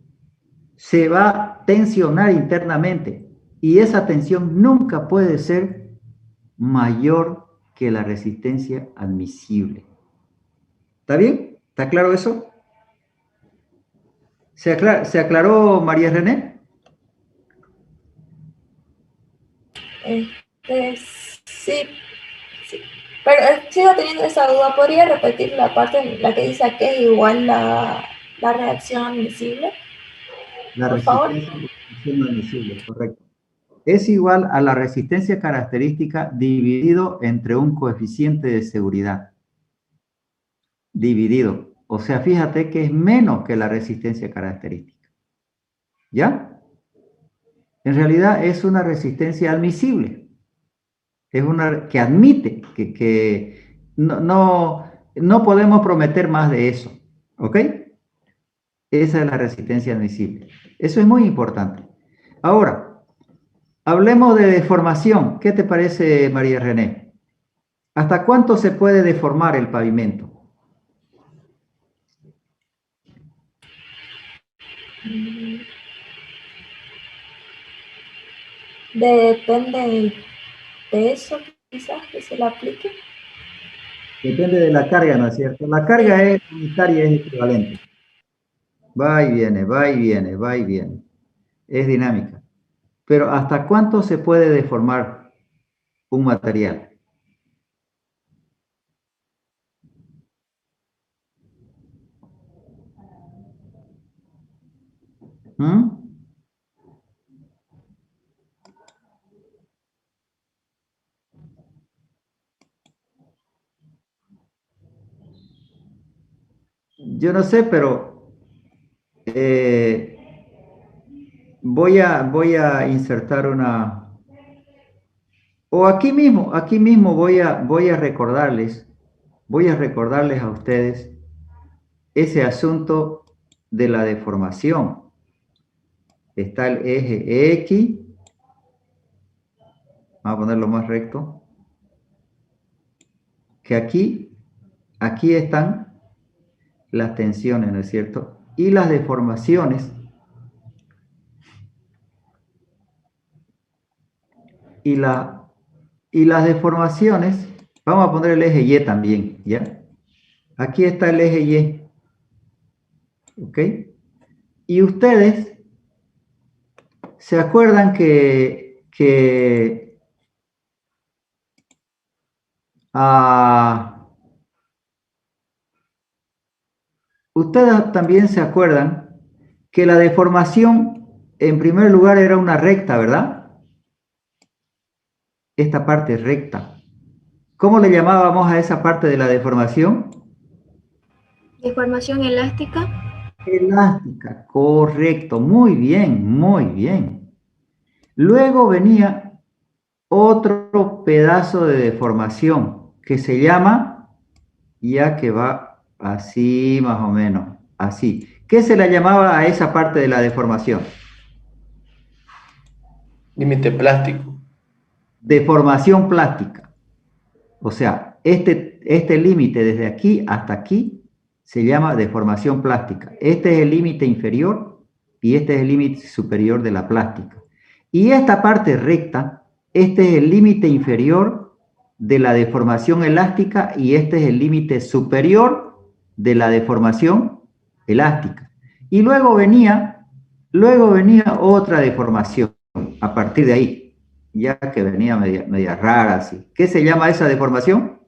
se va a tensionar internamente. Y esa tensión nunca puede ser mayor que la resistencia admisible. ¿Está bien? ¿Está claro eso? ¿Se aclaró, María René? Sí, pero sigo teniendo esa duda. ¿Podría repetir la parte en la que dice que es igual la reacción admisible? La Por favor. resistencia admisible, correcto. Es igual a la resistencia característica dividido entre un coeficiente de seguridad. Dividido. O sea, fíjate que es menos que la resistencia característica. ¿Ya? En realidad es una resistencia admisible. Es una que admite que no podemos prometer más de eso. ¿Ok? Esa es la resistencia admisible. Eso es muy importante. Ahora, hablemos de deformación. ¿Qué te parece, María René? ¿Hasta cuánto se puede deformar el pavimento? Mm, Depende del peso, quizás, que se le aplique. Depende de la carga, ¿no es cierto? La carga es unitaria, es equivalente. Va y viene, va y viene, va y viene. Es dinámica. Pero ¿hasta cuánto se puede deformar un material? ¿Mm? Yo no sé, pero voy a insertar una... O aquí mismo voy a recordarles a ustedes ese asunto de la deformación. Está el eje X, vamos a ponerlo más recto, que aquí están las tensiones, ¿no es cierto? Y las deformaciones, y las deformaciones, vamos a poner el eje Y también, ¿ya? Aquí está el eje Y, ¿ok? Y ustedes se acuerdan que ustedes también se acuerdan que la deformación en primer lugar era una recta, ¿verdad? Esta parte es recta. ¿Cómo le llamábamos a esa parte de la deformación? Deformación elástica. Elástica, correcto, muy bien, muy bien. Luego venía otro pedazo de deformación que se llama, ya que va así más o menos, así. ¿Qué se le llamaba a esa parte de la deformación? Límite plástico. Deformación plástica. O sea, este límite desde aquí hasta aquí se llama deformación plástica. Este es el límite inferior y este es el límite superior de la plástica. Y esta parte recta, este es el límite inferior de la deformación elástica y este es el límite superior de la deformación elástica. Y luego venía otra deformación a partir de ahí, ya que venía media rara así. ¿Qué se llama esa deformación?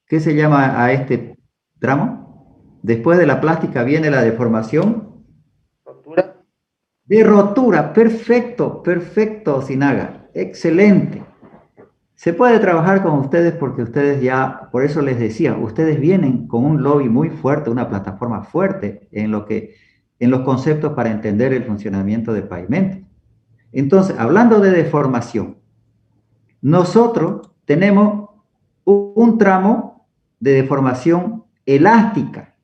¿Qué se llama a este tramo? Después de la plástica viene la deformación. ¿Rotura? De rotura. Perfecto, perfecto, Sinaga. Excelente. Se puede trabajar con ustedes porque ustedes ya, por eso les decía, ustedes vienen con un lobby muy fuerte, una plataforma fuerte en los conceptos para entender el funcionamiento del pavimento. Entonces, hablando de deformación, nosotros tenemos un tramo de deformación elástica.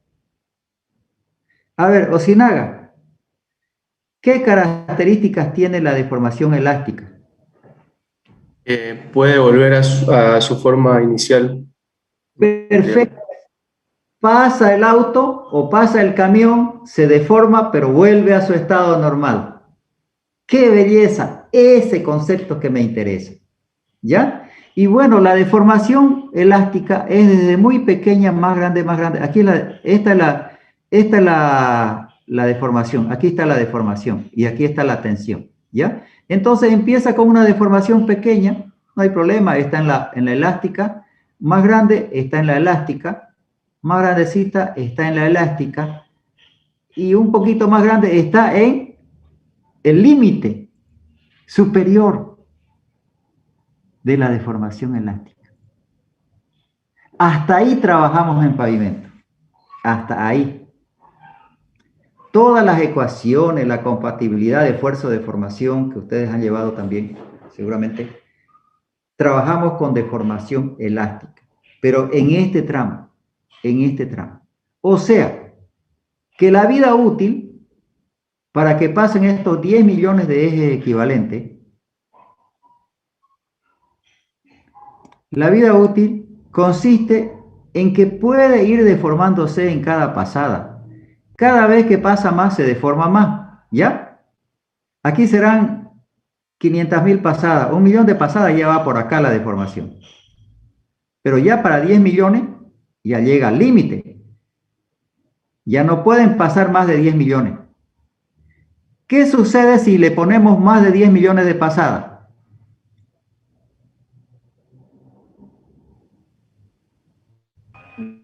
A ver, Osinaga, ¿qué características tiene la deformación elástica? Puede volver a su forma inicial. Perfecto. Pasa el auto o pasa el camión, se deforma, pero vuelve a su estado normal. ¡Qué belleza! Ese concepto que me interesa. ¿Ya? Y bueno, la deformación elástica es desde muy pequeña, más grande, más grande. Aquí esta es la deformación. Aquí está la deformación y aquí está la tensión. ¿Ya? Entonces empieza con una deformación pequeña, no hay problema, está en la elástica, más grande está en la elástica, más grandecita está en la elástica y un poquito más grande está en el límite superior de la deformación elástica. Hasta ahí trabajamos en pavimento. Hasta ahí. Todas las ecuaciones, la compatibilidad de esfuerzo de deformación que ustedes han llevado también, seguramente, trabajamos con deformación elástica. Pero en este tramo. O sea, que la vida útil, para que pasen estos 10 millones de ejes equivalentes, la vida útil consiste en que puede ir deformándose en cada pasada. Cada vez que pasa más, se deforma más, ¿ya? Aquí serán 500.000 pasadas, 1.000.000 de pasadas ya va por acá la deformación. Pero ya para 10 millones ya llega al límite. Ya no pueden pasar más de 10 millones. ¿Qué sucede si le ponemos más de 10 millones de pasadas?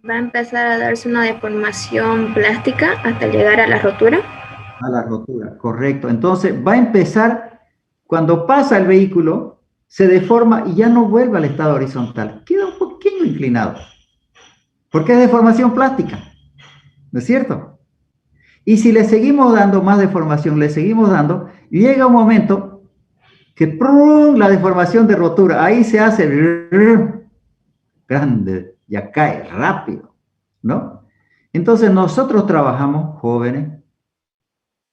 Va a empezar a darse una deformación plástica hasta llegar a la rotura. A la rotura, correcto. Entonces va a empezar, cuando pasa el vehículo, se deforma y ya no vuelve al estado horizontal. Queda un poquito inclinado. Porque es deformación plástica. ¿No es cierto? Y si le seguimos dando más deformación, le seguimos dando, llega un momento que ¡prum!, la deformación de rotura, ahí se hace grande, ya cae rápido, ¿no? Entonces nosotros trabajamos, jóvenes,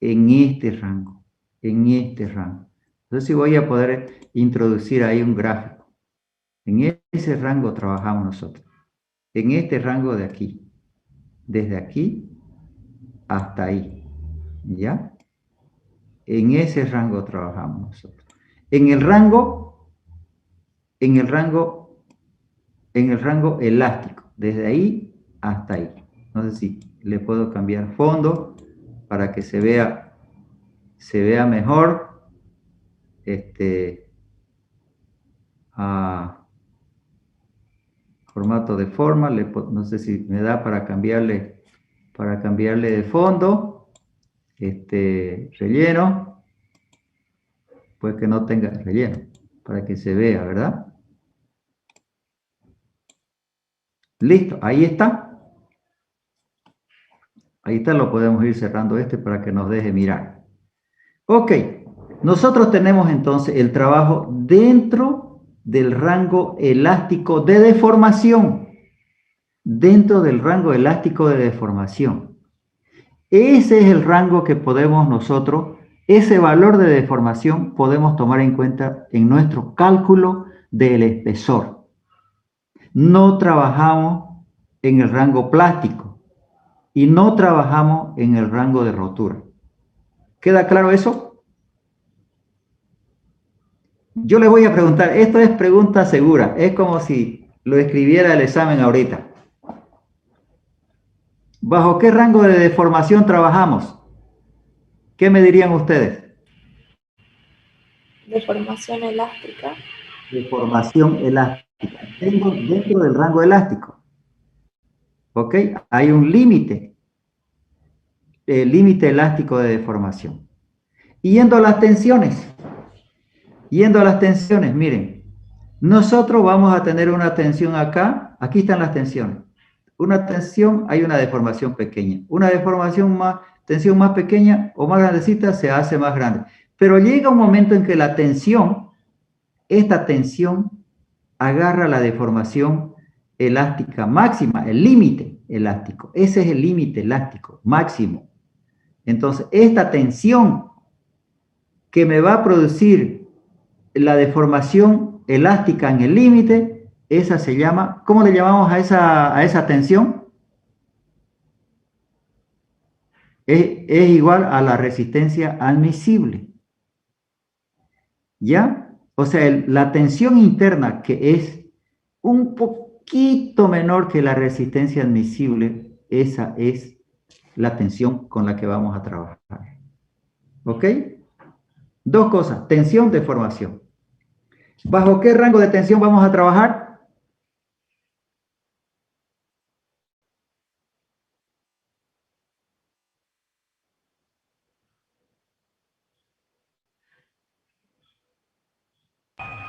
en este rango, en este rango. Entonces si voy a poder introducir ahí un gráfico. En ese rango trabajamos nosotros. En este rango de aquí. Desde aquí hasta ahí. ¿Ya? En ese rango trabajamos nosotros. En el rango elástico. Desde ahí hasta ahí. No sé si le puedo cambiar fondo para que se vea mejor. Formato de forma, no sé si me da para cambiarle de fondo, relleno, pues que no tenga relleno, para que se vea, ¿verdad? Listo, ahí está. Ahí está, lo podemos ir cerrando para que nos deje mirar. Ok, nosotros tenemos entonces el trabajo dentro del rango elástico de deformación. Dentro del rango elástico de deformación. Ese es el rango que podemos nosotros, ese valor de deformación podemos tomar en cuenta en nuestro cálculo del espesor. No trabajamos en el rango plástico y no trabajamos en el rango de rotura. ¿Queda claro eso? Yo le voy a preguntar, esto es pregunta segura, es como si lo escribiera el examen ahorita. ¿Bajo qué rango de deformación trabajamos? ¿Qué me dirían ustedes? Deformación elástica. Deformación elástica. Dentro del rango elástico. ¿Ok? Hay un límite. El límite elástico de deformación. Y yendo a las tensiones. Miren. Nosotros vamos a tener una tensión acá. Aquí están las tensiones. Una tensión, hay una deformación pequeña. Una tensión más pequeña o más grandecita se hace más grande. Pero llega un momento en que esta tensión agarra la deformación elástica máxima, el límite elástico. Ese es el límite elástico máximo. Entonces, esta tensión que me va a producir la deformación elástica en el límite, esa se llama, ¿cómo le llamamos a esa tensión? Es igual a la resistencia admisible. ¿Ya? O sea, la tensión interna, que es un poquito menor que la resistencia admisible, esa es la tensión con la que vamos a trabajar. ¿Ok? Dos cosas, tensión, deformación. ¿Bajo qué rango de tensión vamos a trabajar?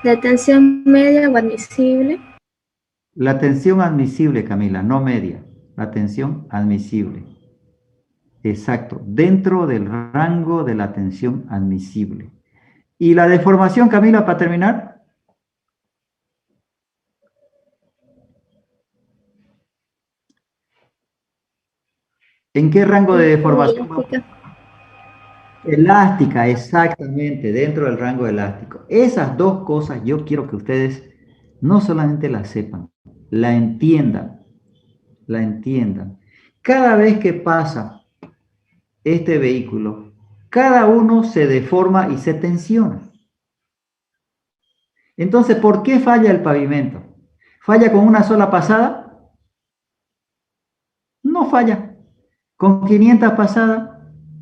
¿De tensión media o admisible? La tensión admisible, Camila, no media. La tensión admisible. Exacto, dentro del rango de la tensión admisible. ¿Y la deformación, Camila, para terminar? ¿En qué rango de deformación? Elástica, exactamente, dentro del rango elástico. Esas dos cosas yo quiero que ustedes no solamente las sepan, la entiendan. la entiendan. Cada vez que pasa este vehículo, cada uno se deforma y se tensiona. Entonces, ¿por qué falla el pavimento? ¿Falla con una sola pasada? No falla. ¿Con 500 pasadas?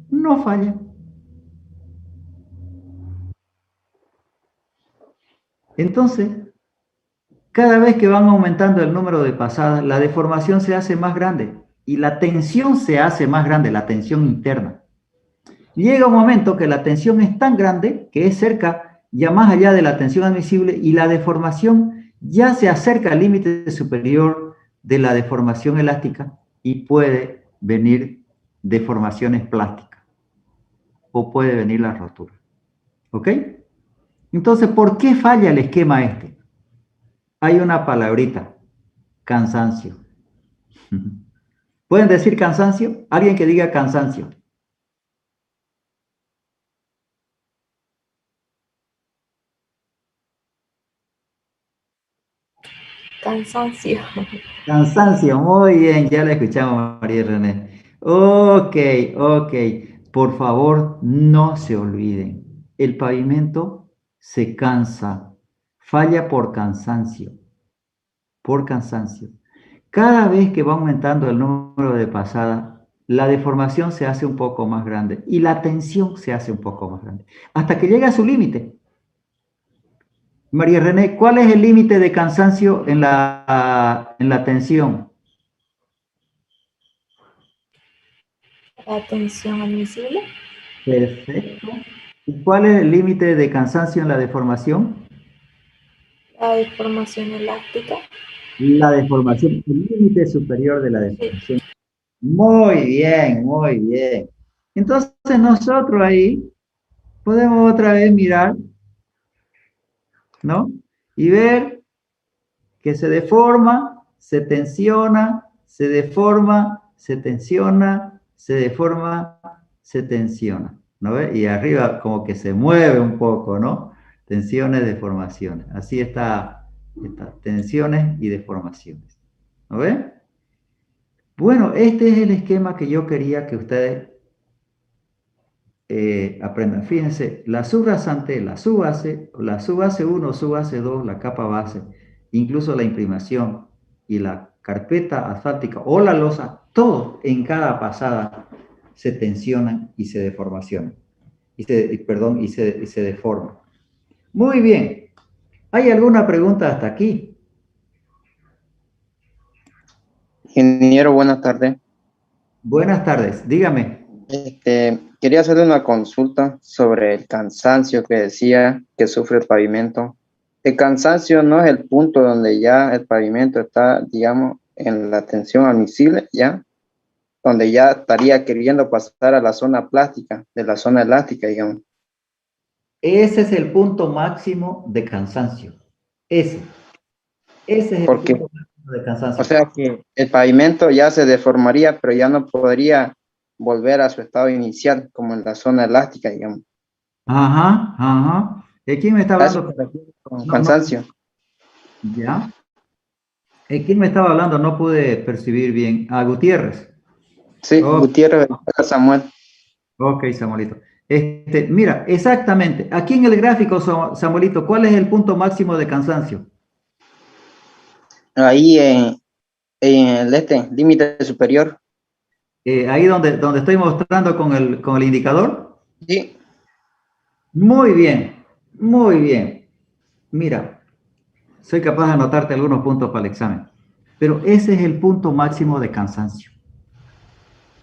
No falla. Entonces, cada vez que van aumentando el número de pasadas, la deformación se hace más grande y la tensión se hace más grande, la tensión interna. Llega un momento que la tensión es tan grande que es cerca, ya más allá de la tensión admisible, y la deformación ya se acerca al límite superior de la deformación elástica y puede venir deformaciones plásticas o puede venir la rotura. ¿Ok? Entonces, ¿por qué falla el esquema este? Hay una palabrita, cansancio. ¿Pueden decir cansancio? Alguien que diga cansancio. Cansancio. Cansancio, muy bien, ya la escuchamos, María René. Ok, ok. Por favor, no se olviden. El pavimento se cansa, falla por cansancio, por cansancio. Cada vez que va aumentando el número de pasadas, la deformación se hace un poco más grande y la tensión se hace un poco más grande, hasta que llega a su límite. María René, ¿cuál es el límite de cansancio en la tensión? La tensión admisible. Perfecto. ¿Y cuál es el límite de cansancio en la deformación? La deformación elástica. La deformación, el límite superior de la deformación. Muy bien, muy bien. Entonces nosotros ahí podemos otra vez mirar, ¿no? Y ver que se deforma, se tensiona, se deforma, se tensiona, se deforma, se tensiona, ¿no ve? Y arriba como que se mueve un poco, ¿no? Tensiones, deformaciones. Así está, tensiones y deformaciones, ¿no ve? Bueno, este es el esquema que yo quería que ustedes aprendan. Fíjense, la subrasante, la subbase 1, subbase 2, la capa base, incluso la imprimación y la carpeta asfáltica o la losa, todos en cada pasada se tensionan y se deformacionan. Perdón, y se deforman. Muy bien. ¿Hay alguna pregunta hasta aquí? Ingeniero, buenas tardes. Buenas tardes, dígame. Quería hacerle una consulta sobre el cansancio que decía que sufre el pavimento. El cansancio no es el punto donde ya el pavimento está, digamos, en la tensión admisible, ya, donde ya estaría queriendo pasar a la zona plástica, de la zona elástica, digamos. Ese es el punto máximo de cansancio. Ese es el Porque, punto máximo de cansancio. o sea que el pavimento ya se deformaría, pero ya no podría volver a su estado inicial, como en la zona elástica, digamos. Ajá, ajá. ¿Quién me está Eso hablando? me refiero con No, cansancio. ya. ¿Quién me estaba hablando? No pude percibir bien. Ah, Gutiérrez. Sí, Oh, Gutiérrez Samuel. ok, Samuelito. Mira, exactamente. Aquí en el gráfico, Samuelito, ¿cuál es el punto máximo de cansancio? Ahí en el límite superior. Ahí donde estoy mostrando con el indicador. Sí. Muy bien, muy bien. Mira, soy capaz de anotarte algunos puntos para el examen. Pero ese es el punto máximo de cansancio.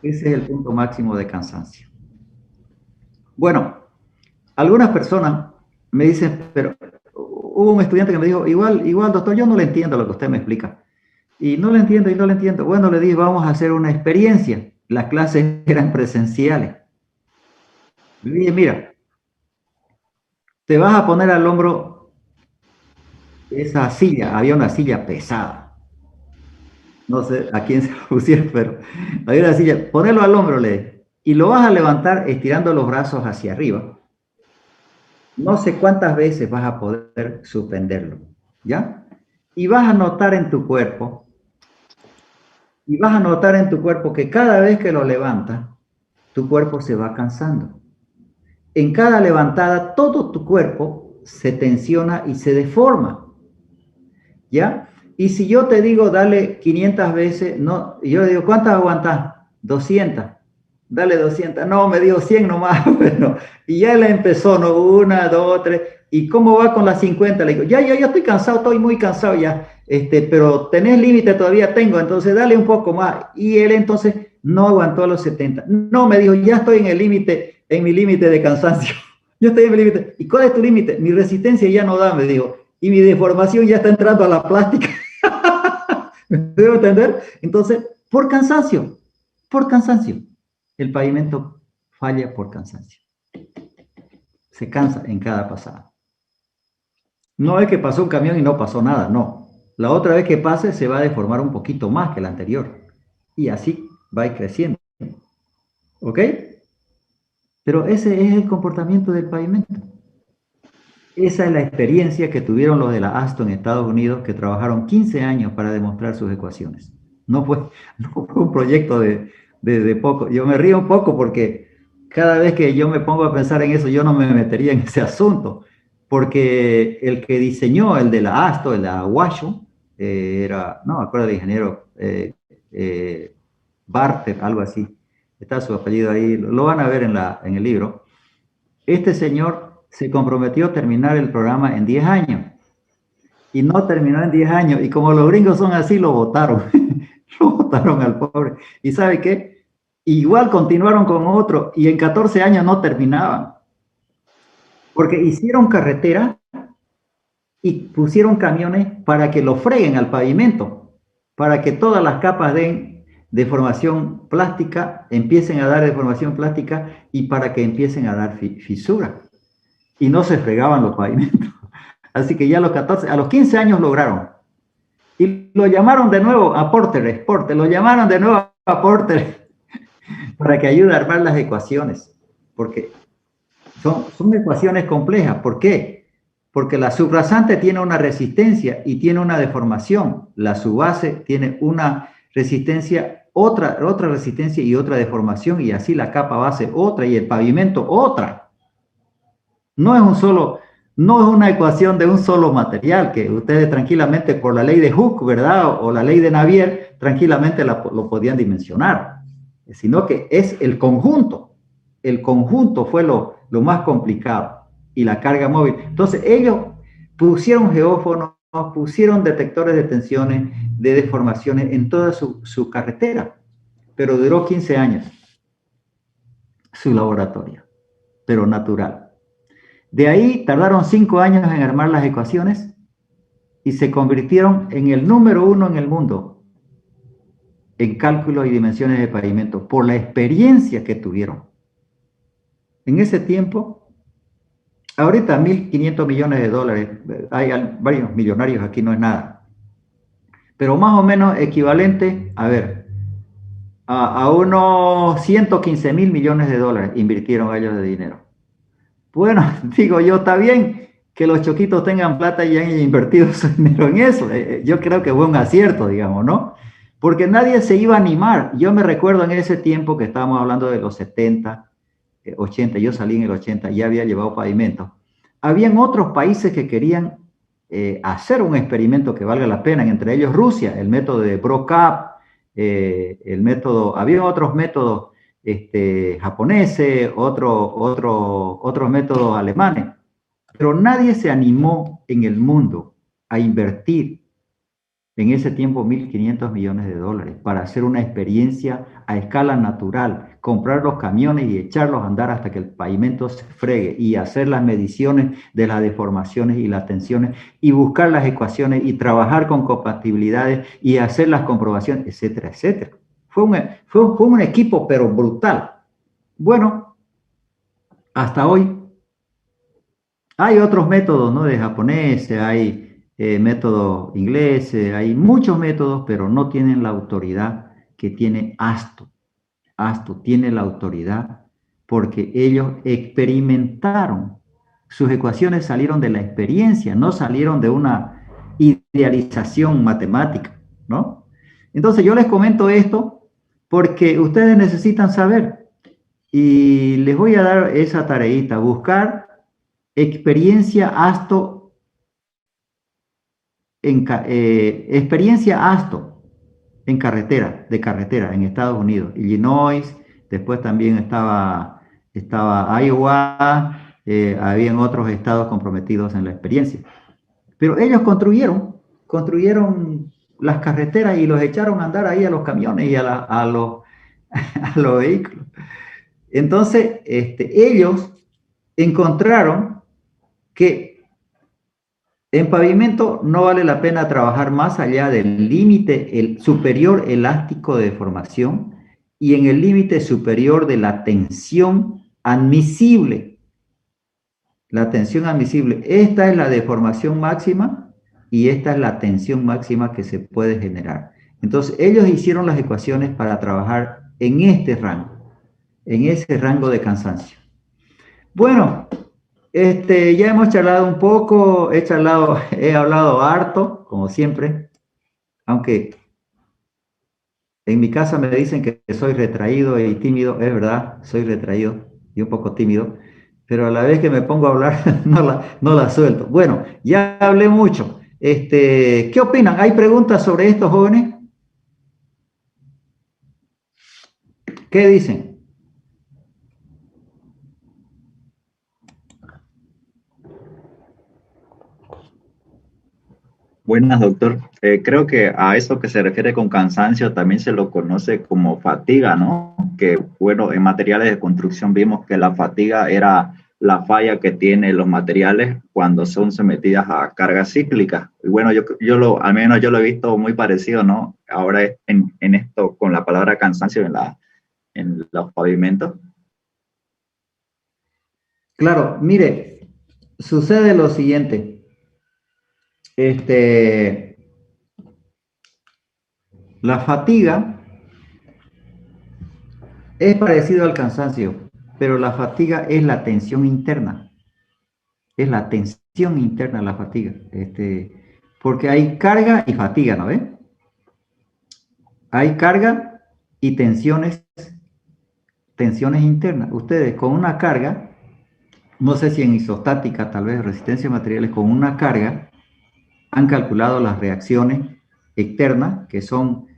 Ese es el punto máximo de cansancio. Bueno, algunas personas me dicen, pero hubo un estudiante que me dijo, igual, doctor, yo no le entiendo lo que usted me explica. Y no le entiendo, y no le entiendo. Bueno, le dije, vamos a hacer una experiencia. Las clases eran presenciales. Le dije, mira, te vas a poner al hombro esa silla. Había una silla pesada. No sé a quién se lo pusieron, pero había una silla. Ponelo al hombro, le dije. Y lo vas a levantar estirando los brazos hacia arriba. No sé cuántas veces vas a poder suspenderlo, ¿ya? Y vas a notar en tu cuerpo Y vas a notar en tu cuerpo que cada vez que lo levantas, tu cuerpo se va cansando. En cada levantada, todo tu cuerpo se tensiona y se deforma, ¿ya? Y si yo te digo, dale 500 veces, no, y yo digo, ¿cuántas aguantas? 200. Dale 200. No, me dio 100 nomás. Bueno, y ya él empezó, ¿no? 1, 2, 3. ¿Y cómo va con las 50? Le digo, ya estoy cansado, estoy muy cansado ya. Pero tenés límite todavía, tengo, entonces dale un poco más. Y él entonces no aguantó a los 70. No, me dijo, ya estoy en el límite, en mi límite de cansancio. Yo estoy en mi límite. ¿Y cuál es tu límite? Mi resistencia ya no da, me dijo. Y mi deformación ya está entrando a la plástica. ¿Me debo entender? Entonces, por cansancio. El pavimento falla por cansancio. Se cansa en cada pasada. No es que pasó un camión y no pasó nada, no. La otra vez que pase se va a deformar un poquito más que la anterior. Y así va a ir creciendo. ¿Ok? Pero ese es el comportamiento del pavimento. Esa es la experiencia que tuvieron los de la ASTO en Estados Unidos, que trabajaron 15 años para demostrar sus ecuaciones. No fue un proyecto de poco. Yo me río un poco porque cada vez que yo me pongo a pensar en eso, yo no me metería en ese asunto. Porque el que diseñó el de la ASTO, el de Aguayo, era, no me acuerdo del ingeniero, Barter, algo así. Está su apellido ahí, lo van a ver en el libro. Este señor se comprometió a terminar el programa en 10 años. Y no terminó en 10 años. Y como los gringos son así, lo votaron. Lo votaron al pobre. ¿Y sabe qué? Igual continuaron con otro. Y en 14 años no terminaban. Porque hicieron carretera y pusieron camiones para que lo freguen al pavimento. Para que todas las capas den deformación plástica, empiecen a dar deformación plástica y para que empiecen a dar fisura. Y no se fregaban los pavimentos. Así que ya a los 15 años lograron. Y lo llamaron de nuevo a Porter, lo llamaron de nuevo a Porter para que ayude a armar las ecuaciones. Porque son ecuaciones complejas. ¿Por qué? Porque la subrasante tiene una resistencia y tiene una deformación. La subbase tiene una resistencia, otra resistencia y otra deformación, y así la capa base otra y el pavimento otra. No es una ecuación de un solo material que ustedes tranquilamente por la ley de Hooke, ¿verdad? O la ley de Navier, tranquilamente lo podían dimensionar, sino que es el conjunto. El conjunto fue lo más complicado y la carga móvil. Entonces ellos pusieron geófonos, pusieron detectores de tensiones, de deformaciones en toda su carretera, pero duró 15 años su laboratorio, pero natural. De ahí tardaron 5 años en armar las ecuaciones y se convirtieron en el número 1 en el mundo en cálculos y dimensiones de pavimento por la experiencia que tuvieron. En ese tiempo, ahorita 1.500 millones de dólares, hay varios millonarios aquí, no es nada, pero más o menos equivalente, a unos 115.000 millones de dólares invirtieron ellos de dinero. Bueno, digo yo, está bien que los choquitos tengan plata y hayan invertido su dinero en eso. Yo creo que fue un acierto, digamos, ¿no? Porque nadie se iba a animar. Yo me recuerdo en ese tiempo que estábamos hablando de los 70, 80, yo salí en el 80, ya había llevado pavimento. Habían otros países que querían hacer un experimento que valga la pena, entre ellos Rusia, el método de Brock-Up, había otros métodos japoneses, otros métodos alemanes, pero nadie se animó en el mundo a invertir en ese tiempo 1.500 millones de dólares para hacer una experiencia a escala natural, comprar los camiones y echarlos a andar hasta que el pavimento se fregue y hacer las mediciones de las deformaciones y las tensiones y buscar las ecuaciones y trabajar con compatibilidades y hacer las comprobaciones, etcétera, etcétera. Fue un equipo, pero brutal. Bueno, hasta hoy hay otros métodos, ¿no? De japoneses, hay métodos ingleses, hay muchos métodos, pero no tienen la autoridad que tiene ASTO. ASTO tiene la autoridad porque ellos experimentaron. Sus ecuaciones salieron de la experiencia, no salieron de una idealización matemática, ¿no? Entonces yo les comento esto porque ustedes necesitan saber y les voy a dar esa tareita, buscar experiencia ASTO en carretera, en Estados Unidos, Illinois, después también estaba Iowa, habían otros estados comprometidos en la experiencia. Pero ellos construyeron las carreteras y los echaron a andar ahí a los camiones y a los vehículos. Entonces, ellos encontraron que en pavimento no vale la pena trabajar más allá del límite el superior elástico de deformación y en el límite superior de la tensión admisible. La tensión admisible. Esta es la deformación máxima y esta es la tensión máxima que se puede generar. Entonces, ellos hicieron las ecuaciones para trabajar en este rango, en ese rango de cansancio. Bueno, ya hemos charlado un poco, he hablado harto, como siempre, aunque en mi casa me dicen que soy retraído y tímido, es verdad, soy retraído y un poco tímido, pero a la vez que me pongo a hablar no la suelto. Bueno, ya hablé mucho. ¿Qué opinan? ¿Hay preguntas sobre esto, jóvenes? ¿Qué dicen? Buenas, doctor. Creo que a eso que se refiere con cansancio también se lo conoce como fatiga, ¿no? Que, bueno, en materiales de construcción vimos que la fatiga era la falla que tienen los materiales cuando son sometidas a cargas cíclicas. Y bueno, al menos yo lo he visto muy parecido, ¿no? Ahora en esto con la palabra cansancio en los pavimentos. Claro, mire, sucede lo siguiente. La fatiga es parecido al cansancio, pero la fatiga es la tensión interna. Es la tensión interna la fatiga. Porque hay carga y fatiga, ¿no ves? Hay carga y tensiones internas. Ustedes con una carga, no sé si en isostática, tal vez resistencia a materiales, con una carga, han calculado las reacciones externas, que son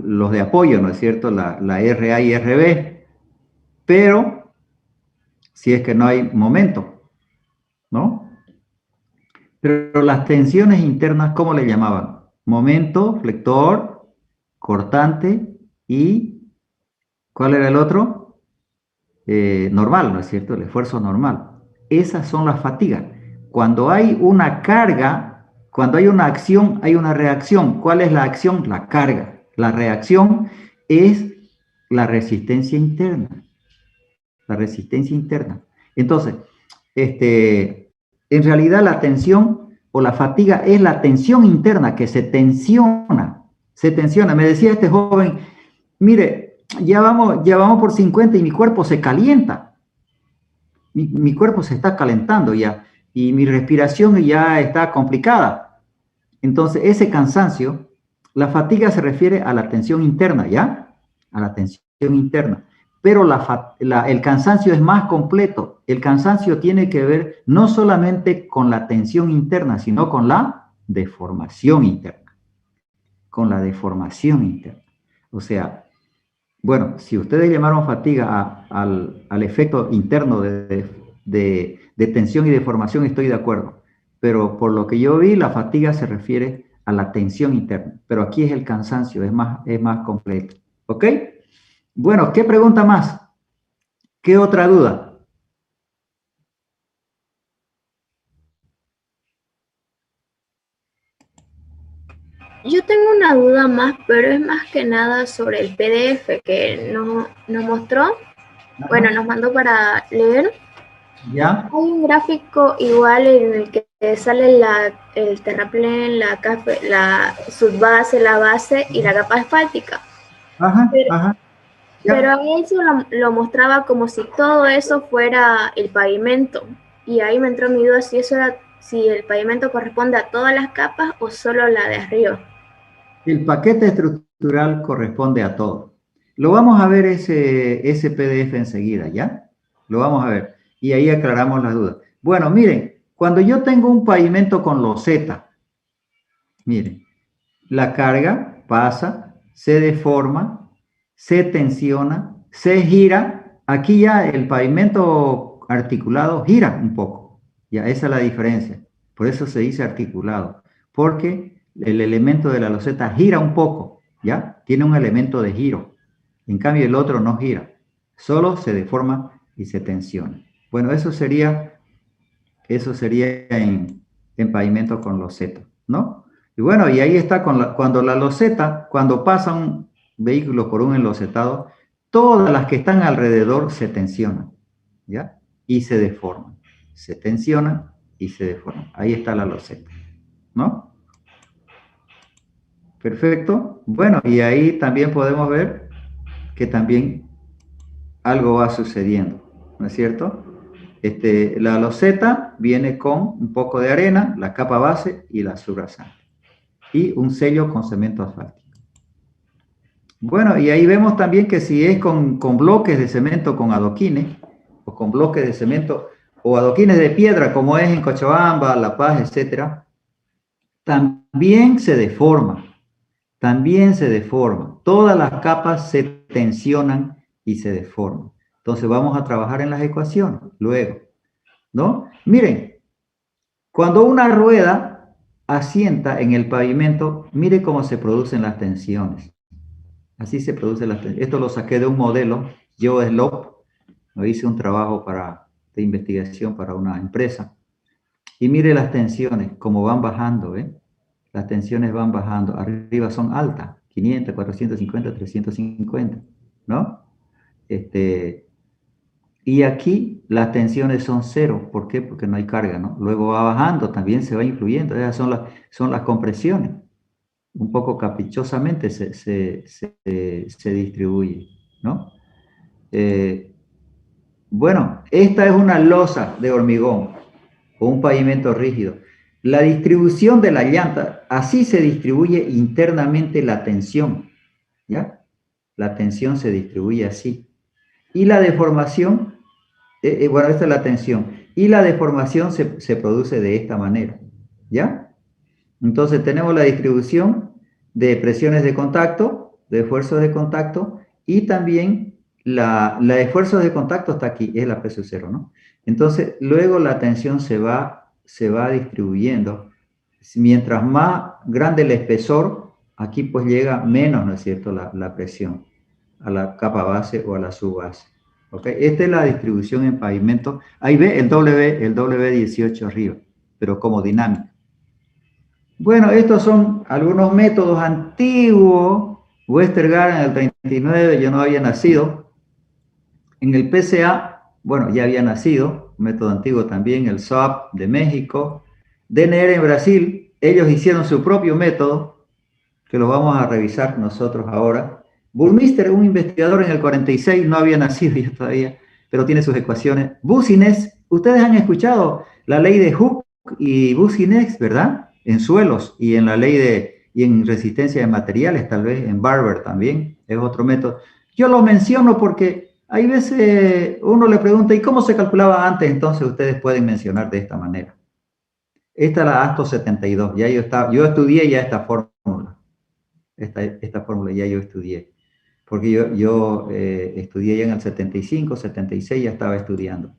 los de apoyo, ¿no es cierto? La RA y RB, pero si es que no hay momento, ¿no? Pero las tensiones internas, ¿cómo le llamaban? Momento, flector, cortante y ¿cuál era el otro? Normal, ¿no es cierto? El esfuerzo normal. Esas son las fatigas. Cuando hay una carga, cuando hay una acción, hay una reacción. ¿Cuál es la acción? La carga. La reacción es la resistencia interna. La resistencia interna. Entonces, en realidad la tensión o la fatiga es la tensión interna que se tensiona. Se tensiona. Me decía este joven, mire, ya vamos por 50 y mi cuerpo se calienta. Mi cuerpo se está calentando ya y mi respiración ya está complicada. Entonces, ese cansancio, la fatiga se refiere a la tensión interna, ¿ya? A la tensión interna. Pero el cansancio es más completo. El cansancio tiene que ver no solamente con la tensión interna, sino con la deformación interna. Con la deformación interna. O sea, bueno, si ustedes llamaron fatiga al efecto interno de tensión y deformación, estoy de acuerdo. Pero por lo que yo vi, la fatiga se refiere a la tensión interna. Pero aquí es el cansancio, es más completo. ¿Ok? Bueno, ¿qué pregunta más? ¿Qué otra duda? Yo tengo una duda más, pero es más que nada sobre el PDF que nos mostró. Bueno, nos mandó para leer. ¿Ya? Hay un gráfico igual en el que sale el terraplén, la subbase, la base y la capa asfáltica. Ajá, ajá. Pero a eso lo mostraba como si todo eso fuera el pavimento. Y ahí me entró mi duda si si el pavimento corresponde a todas las capas o solo la de arriba. El paquete estructural corresponde a todo. Lo vamos a ver ese PDF enseguida, ¿ya? Lo vamos a ver. Y ahí aclaramos las dudas. Bueno, miren, cuando yo tengo un pavimento con loseta, miren, la carga pasa, se deforma, se tensiona, se gira. Aquí ya el pavimento articulado gira un poco. Ya, esa es la diferencia. Por eso se dice articulado. Porque el elemento de la loseta gira un poco, ¿ya? Tiene un elemento de giro. En cambio, el otro no gira. Solo se deforma y se tensiona. Bueno, eso sería en pavimento con loseta, ¿no? Y bueno, y ahí está cuando la loseta, cuando pasa un vehículo por un enlosetado, todas las que están alrededor se tensionan, ¿ya? Y se deforman. Se tensionan y se deforman. Ahí está la loseta, ¿no? Perfecto. Bueno, y ahí también podemos ver que también algo va sucediendo, ¿no es cierto? La loseta viene con un poco de arena, la capa base y la subrasante. Y un sello con cemento asfáltico. Bueno, y ahí vemos también que si es con bloques de cemento con adoquines, o con bloques de cemento, o adoquines de piedra, como es en Cochabamba, La Paz, etc., también se deforma. También se deforma. Todas las capas se tensionan y se deforman. Entonces vamos a trabajar en las ecuaciones luego, ¿no? Miren, cuando una rueda asienta en el pavimento, mire cómo se producen las tensiones. Así se producen las tensiones. Esto lo saqué de un modelo, yo Slope, lo hice un trabajo de investigación para una empresa. Y mire las tensiones, cómo van bajando, ¿eh? Las tensiones van bajando. Arriba son altas, 500, 450, 350, ¿no? Y aquí las tensiones son cero. ¿Por qué? Porque no hay carga, ¿no? Luego va bajando, también se va influyendo. Esas son las compresiones. Un poco caprichosamente se distribuye, ¿no? Bueno, esta es una losa de hormigón o un pavimento rígido. La distribución de la llanta, así se distribuye internamente la tensión, ¿ya? La tensión se distribuye así. Y la deformación, bueno, esta es la tensión. Y la deformación se produce de esta manera, ¿ya? Entonces tenemos la distribución de presiones de contacto, de esfuerzos de contacto, y también la de esfuerzos de contacto está aquí, es la precio cero, ¿no? Entonces, luego la tensión se va distribuyendo. Mientras más grande el espesor, aquí pues llega menos, ¿no es cierto?, la presión a la capa base o a la subbase. ¿Ok? Esta es la distribución en pavimento. Ahí ve el W18 arriba, pero como dinámica. Bueno, estos son algunos métodos antiguos. Westergaard en el 39, yo no había nacido. En el PCA, bueno, ya había nacido, un método antiguo también, el SOAP de México. DNR en Brasil, ellos hicieron su propio método, que lo vamos a revisar nosotros ahora. Burmister, un investigador en el 46, no había nacido ya todavía, pero tiene sus ecuaciones. Boussinesq, ustedes han escuchado la ley de Hooke y Boussinesq, ¿verdad? En suelos y en la ley y en resistencia de materiales, tal vez en Barber también, es otro método. Yo lo menciono porque hay veces uno le pregunta, ¿y cómo se calculaba antes? Entonces ustedes pueden mencionar de esta manera. Esta es la ASTO 72, ya yo estudié ya esta fórmula. Esta fórmula ya yo estudié. Porque yo estudié ya en el 75, 76, ya estaba estudiando.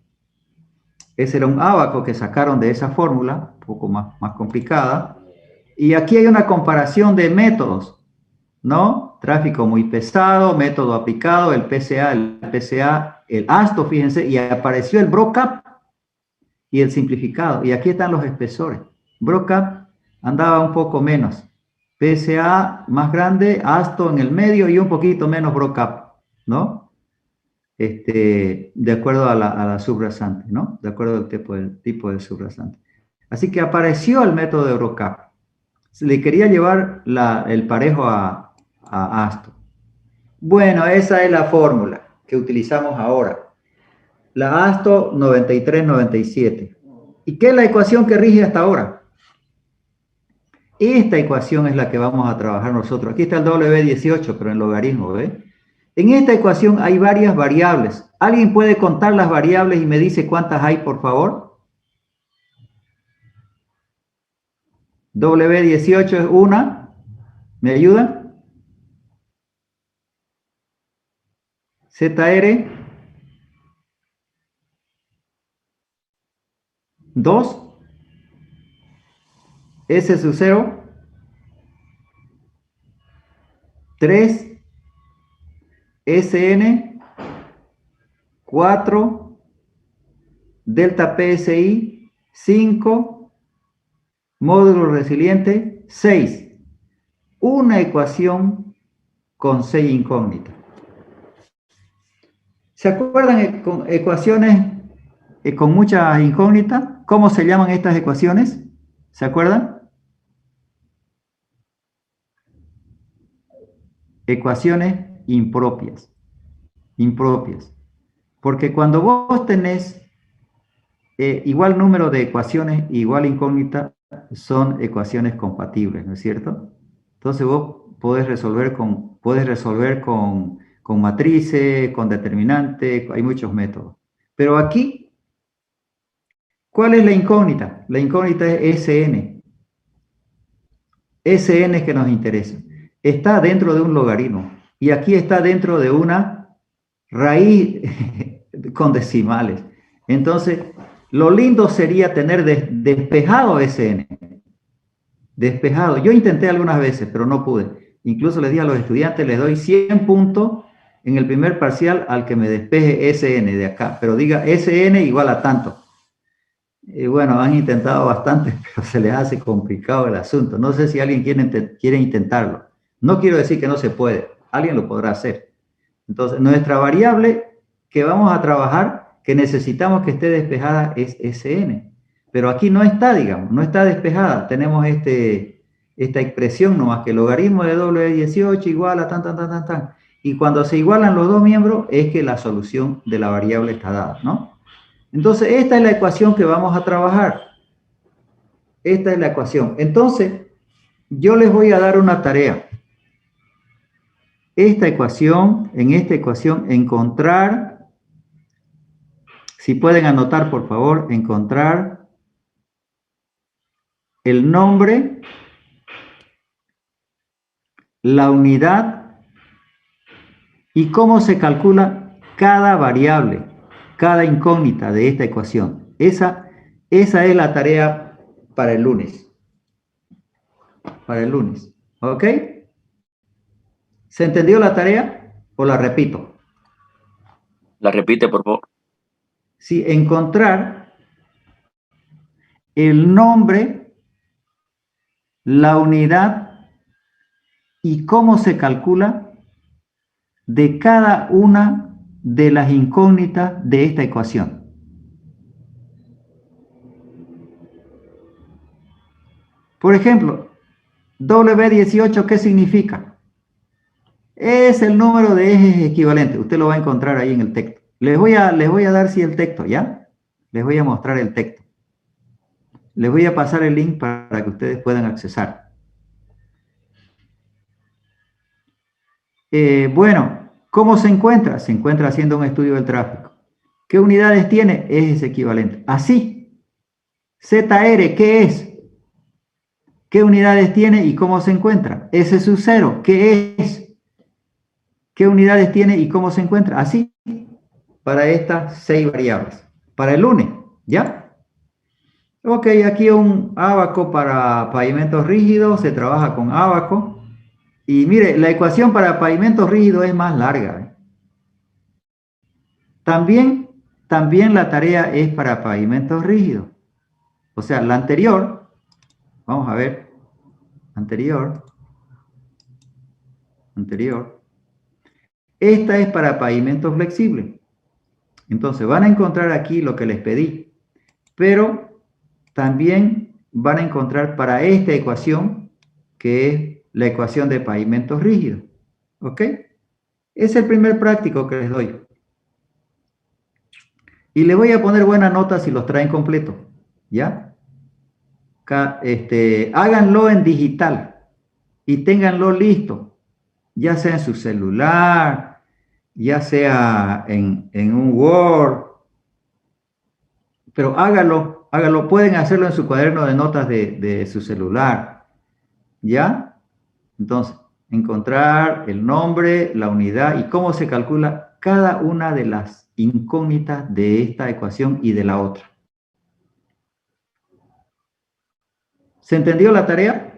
Ese era un ábaco que sacaron de esa fórmula, un poco más complicada. Y aquí hay una comparación de métodos, ¿no? Tráfico muy pesado, método aplicado, el PCA, el ASTO, fíjense, y apareció el BROCAP y el simplificado. Y aquí están los espesores. BROCAP andaba un poco menos. PSA más grande, ASTO en el medio y un poquito menos BROCAP, ¿no? De acuerdo a la subrasante, ¿no? De acuerdo al tipo de subrasante. Así que apareció el método de BROCAP. Se le quería llevar el parejo a ASTO. Bueno, esa es la fórmula que utilizamos ahora. La ASTO 93-97. ¿Y qué es la ecuación que rige hasta ahora? Esta ecuación es la que vamos a trabajar nosotros. Aquí está el W18, pero en logaritmo, ¿ve? En esta ecuación hay varias variables. ¿Alguien puede contar las variables y me dice cuántas hay, por favor? W18 es una. ¿Me ayuda? ZR. 2. S sub 0. 3. SN. 4. Delta PSI. 5. Módulo resiliente. 6. Una ecuación con 6 incógnitas. ¿Se acuerdan con ecuaciones con muchas incógnitas? ¿Cómo se llaman estas ecuaciones? ¿Se acuerdan? Ecuaciones impropias. Impropias. Porque cuando vos tenés igual número de ecuaciones, igual incógnita, son ecuaciones compatibles, ¿no es cierto? Entonces vos podés resolver con matrices, con determinantes, hay muchos métodos. Pero aquí, ¿cuál es la incógnita? La incógnita es SN. SN es que nos interesa. Está dentro de un logaritmo. Y aquí está dentro de una raíz con decimales. Entonces, lo lindo sería tener despejado SN. Despejado. Yo intenté algunas veces, pero no pude. Incluso les dije a los estudiantes, les doy 100 puntos en el primer parcial al que me despeje SN de acá. Pero diga SN igual a tanto. Bueno, han intentado bastante, pero se les hace complicado el asunto. No sé si alguien quiere intentarlo. No quiero decir que no se puede. Alguien lo podrá hacer. Entonces, nuestra variable que vamos a trabajar, que necesitamos que esté despejada, es SN. Pero aquí no está, digamos, no está despejada. Tenemos esta expresión nomás, que el logaritmo de W18 igual a tan. Y cuando se igualan los dos miembros, es que la solución de la variable está dada, ¿no? Entonces, esta es la ecuación que vamos a trabajar. Esta es la ecuación. Entonces, yo les voy a dar una tarea. En esta ecuación, encontrar, si pueden anotar, por favor, encontrar el nombre, la unidad y cómo se calcula cada variable, cada incógnita de esta ecuación. Esa es la tarea para el lunes. Para el lunes. ¿Ok? ¿Se entendió la tarea o la repito? La repite, por favor. Sí, encontrar el nombre, la unidad y cómo se calcula de cada una de las incógnitas de esta ecuación. Por ejemplo, W18, ¿qué significa? Es el número de ejes equivalentes. Usted lo va a encontrar ahí en el texto. Les voy a dar el texto, ¿ya? Les voy a mostrar el texto. Les voy a pasar el link para que ustedes puedan accesar. Bueno, ¿cómo se encuentra? Se encuentra haciendo un estudio del tráfico. ¿Qué unidades tiene? Ejes equivalentes. Así. ZR, ¿qué es? ¿Qué unidades tiene y cómo se encuentra? S sub 0, ¿qué es? ¿Qué unidades tiene y cómo se encuentra? Así, para estas 6 variables. Para el lunes, ¿ya? Ok, aquí un ábaco para pavimentos rígidos, se trabaja con ábaco. Y mire, la ecuación para pavimentos rígidos es más larga. También la tarea es para pavimentos rígidos. O sea, la anterior, vamos a ver, anterior. Esta es para pavimento flexible. Entonces van a encontrar aquí lo que les pedí, pero también van a encontrar para esta ecuación, que es la ecuación de pavimentos rígidos. ¿Ok? Es el primer práctico que les doy. Y les voy a poner buena nota si los traen completo. ¿ya? Háganlo en digital y ténganlo listo, ya sea en su celular, ya sea en un Word, pero hágalo, pueden hacerlo en su cuaderno de notas de su celular, ¿ya? Entonces, encontrar el nombre, la unidad y cómo se calcula cada una de las incógnitas de esta ecuación y de la otra. ¿Se entendió la tarea?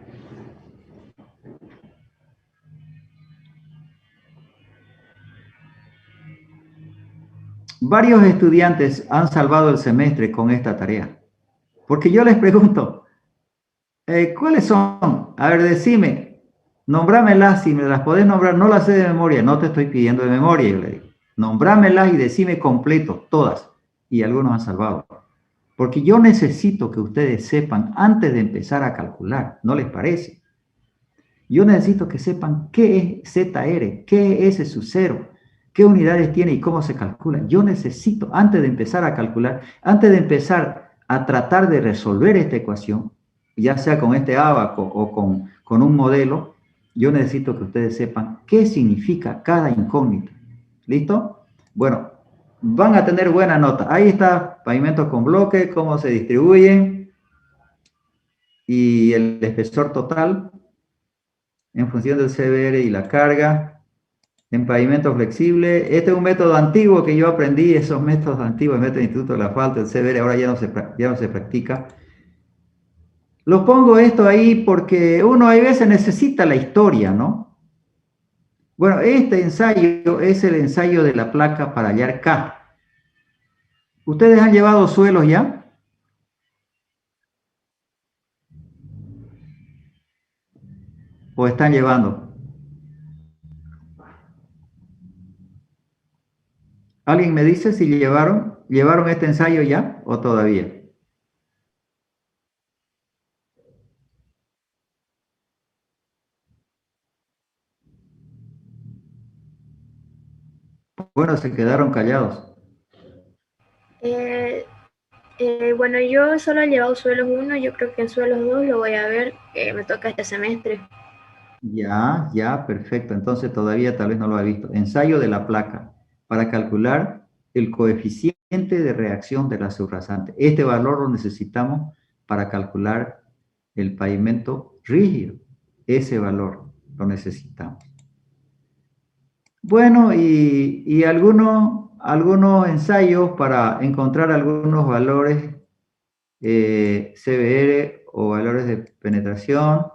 Varios estudiantes han salvado el semestre con esta tarea. Porque yo les pregunto, ¿cuáles son? A ver, decime, nombrámelas, si me las podés nombrar, no las sé de memoria, no te estoy pidiendo de memoria, yo le digo. Nombrámelas y decime completo, todas. Y algunos han salvado. Porque yo necesito que ustedes sepan antes de empezar a calcular, ¿no les parece? Yo necesito que sepan qué es ZR, qué es su cero, qué unidades tiene y cómo se calcula. Yo necesito, antes de empezar a calcular, antes de empezar a tratar de resolver esta ecuación, ya sea con este ábaco o con un modelo, yo necesito que ustedes sepan qué significa cada incógnita. ¿Listo? Bueno, van a tener buena nota. Ahí está, pavimentos con bloque, cómo se distribuyen y el espesor total en función del CBR y la carga. En pavimento flexible, este es un método antiguo que yo aprendí, esos métodos antiguos, el método del Instituto de la Falta, el CBR, ahora ya no se practica. Los pongo esto ahí porque uno a veces necesita la historia, ¿no? Bueno, este ensayo es el ensayo de la placa para hallar K. ¿Ustedes han llevado suelos ya? ¿O están llevando? ¿Alguien me dice si llevaron este ensayo ya o todavía? Bueno, se quedaron callados. Bueno, yo solo he llevado suelos 1, yo creo que en suelos 2 lo voy a ver, me toca este semestre. Ya, perfecto. Entonces todavía tal vez no lo ha visto. Ensayo de la placa para calcular el coeficiente de reacción de la subrasante. Este valor lo necesitamos para calcular el pavimento rígido. Ese valor lo necesitamos. Bueno, y algunos ensayos para encontrar algunos valores CBR o valores de penetración.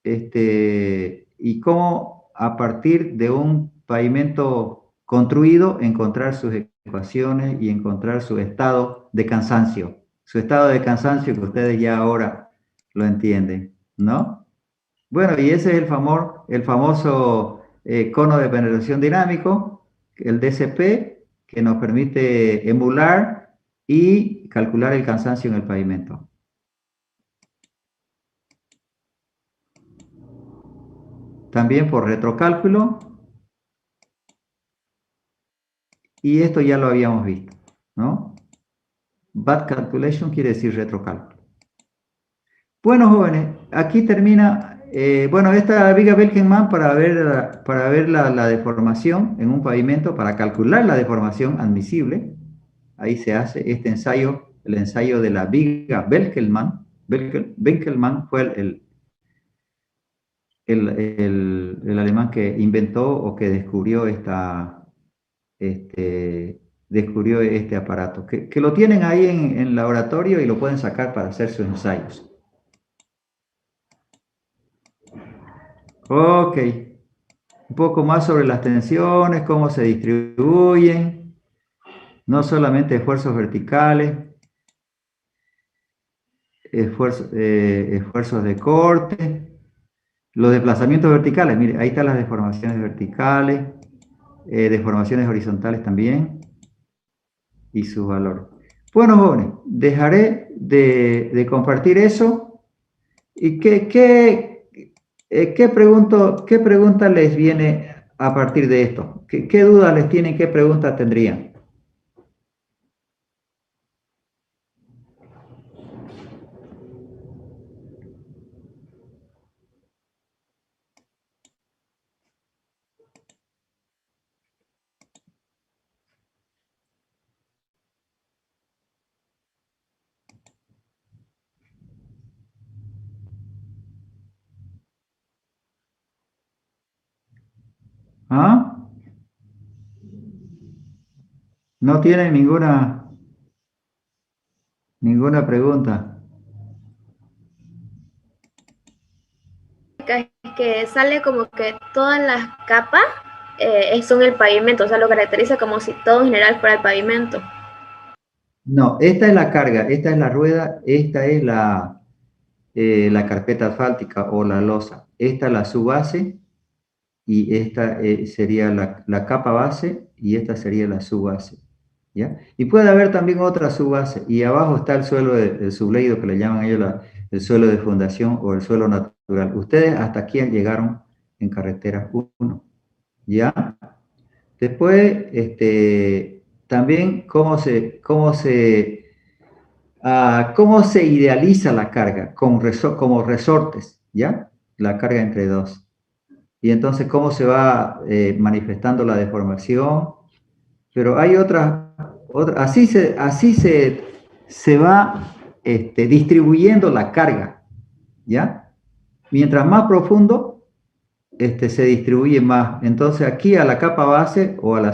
Y cómo a partir de un pavimento construido encontrar sus ecuaciones y encontrar su estado de cansancio. Su estado de cansancio que ustedes ya ahora lo entienden, ¿no? Bueno, y ese es el famoso cono de penetración dinámico, el DCP, que nos permite emular y calcular el cansancio en el pavimento. También por retrocálculo. Y esto ya lo habíamos visto, ¿no? Bad calculation quiere decir retrocálculo. Bueno, jóvenes, aquí termina, bueno, esta viga Belknap para ver la deformación en un pavimento, para calcular la deformación admisible. Ahí se hace este ensayo, el ensayo de la viga Belknap. Belknap fue el alemán que inventó o que descubrió descubrió este aparato, que lo tienen ahí en el laboratorio y lo pueden sacar para hacer sus ensayos. Ok, un poco más sobre las tensiones, cómo se distribuyen, no solamente esfuerzos verticales, esfuerzos de corte, los desplazamientos verticales, mire, ahí están las deformaciones verticales, deformaciones horizontales también, y su valor. Bueno, jóvenes, dejaré de compartir eso. ¿Y qué pregunta les viene a partir de esto? ¿Qué dudas les tienen? ¿Qué preguntas tendrían? ¿Ah? ¿No tienen ninguna pregunta? Es que sale como que todas las capas son el pavimento, o sea, lo caracteriza como si todo en general fuera el pavimento. No, esta es la carga, esta es la rueda, esta es la carpeta asfáltica o la losa. Esta es la subbase y esta sería la capa base y esta sería la subbase. ¿Ya? Y puede haber también otra subbase y abajo está el suelo el subleido que le llaman ellos el suelo de fundación o el suelo natural. Ustedes hasta aquí llegaron en carretera 1, ¿ya? Después, también cómo se idealiza la carga como resortes, ¿ya? La carga entre dos. Y entonces cómo se va manifestando la deformación. Pero hay así se va distribuyendo la carga, ¿ya? Mientras más profundo, se distribuye más. Entonces aquí a la capa base o a la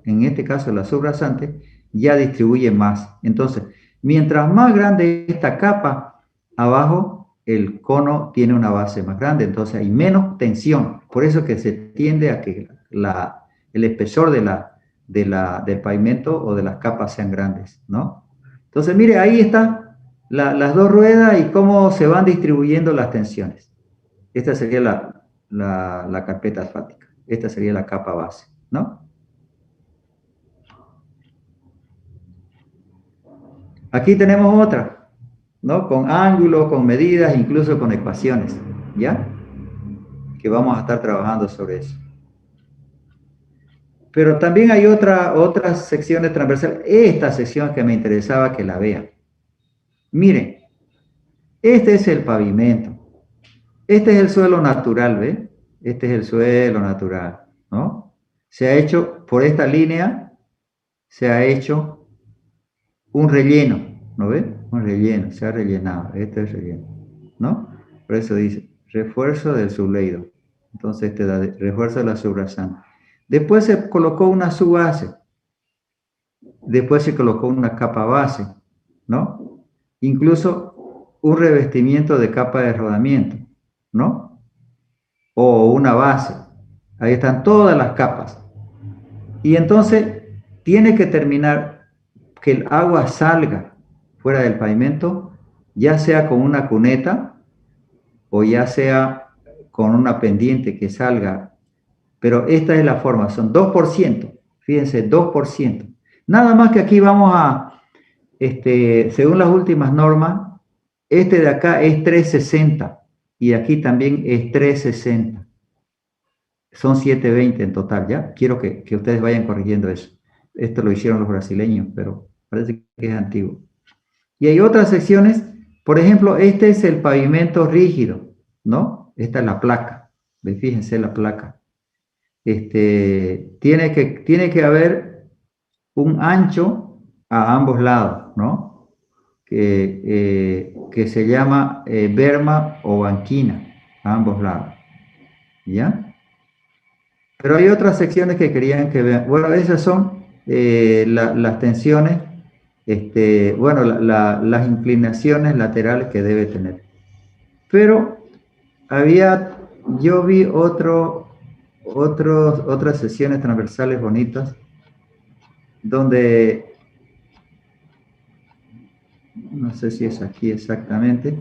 en este caso la subrasante, ya distribuye más. Entonces, mientras más grande esta capa, abajo el cono tiene una base más grande, entonces hay menos tensión. Por eso que se tiende a que el espesor del pavimento o de las capas sean grandes, ¿no? Entonces, mire, ahí están las dos ruedas y cómo se van distribuyendo las tensiones. Esta sería la carpeta asfáltica. Esta sería la capa base, ¿no? Aquí tenemos otra, ¿no? Con ángulos, con medidas, incluso con ecuaciones, ¿ya? Que vamos a estar trabajando sobre eso. Pero también hay otras secciones transversales. Esta sección que me interesaba que la vean. Miren, este es el pavimento. Este es el suelo natural, ¿ve? Este es el suelo natural, ¿no? Se ha hecho, por esta línea, se ha hecho un relleno, ¿no ve? Un relleno, se ha rellenado, este es relleno, ¿no? Por eso dice, refuerzo del subleido. Entonces te da refuerzo de la subrasante. Después se colocó una subbase, después se colocó una capa base, ¿no? Incluso un revestimiento de capa de rodamiento, ¿no? O una base. Ahí están todas las capas. Y entonces tiene que terminar que el agua salga fuera del pavimento, ya sea con una cuneta o ya sea con una pendiente que salga. Pero esta es la forma, son 2%. Fíjense, 2%. Nada más que aquí vamos según las últimas normas, este de acá es 360 y aquí también es 360. Son 720 en total, ¿ya? Quiero que ustedes vayan corrigiendo eso. Esto lo hicieron los brasileños, pero parece que es antiguo. Y hay otras secciones, por ejemplo, este es el pavimento rígido, ¿no? Esta es la placa, fíjense la placa. Tiene que haber un ancho a ambos lados, ¿no? Que se llama berma o banquina, a ambos lados, ¿ya? Pero hay otras secciones que querían que vean. Bueno, esas son las tensiones, bueno, las inclinaciones laterales que debe tener. Pero yo vi otras secciones transversales bonitas, donde, no sé si es aquí exactamente,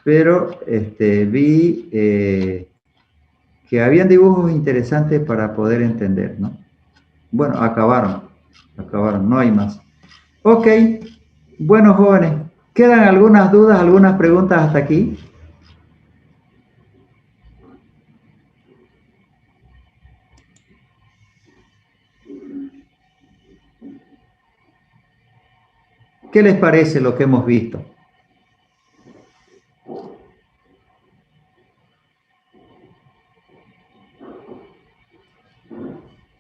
pero vi que habían dibujos interesantes para poder entender, ¿no? Bueno, acabaron, no hay más. Ok, bueno, jóvenes, ¿quedan algunas dudas, algunas preguntas hasta aquí? ¿Qué les parece lo que hemos visto?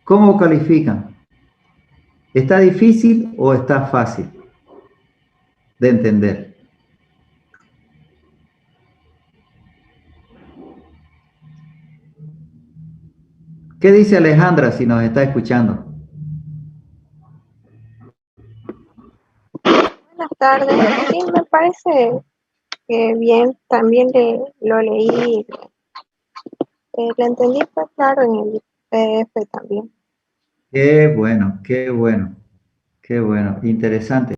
¿Cómo califican? ¿Está difícil o está fácil de entender? ¿Qué dice Alejandra si nos está escuchando? Buenas tardes. Sí, me parece que bien. También lo leí, lo entendí, pues claro, en el PDF también. Qué bueno, qué bueno, qué bueno, interesante.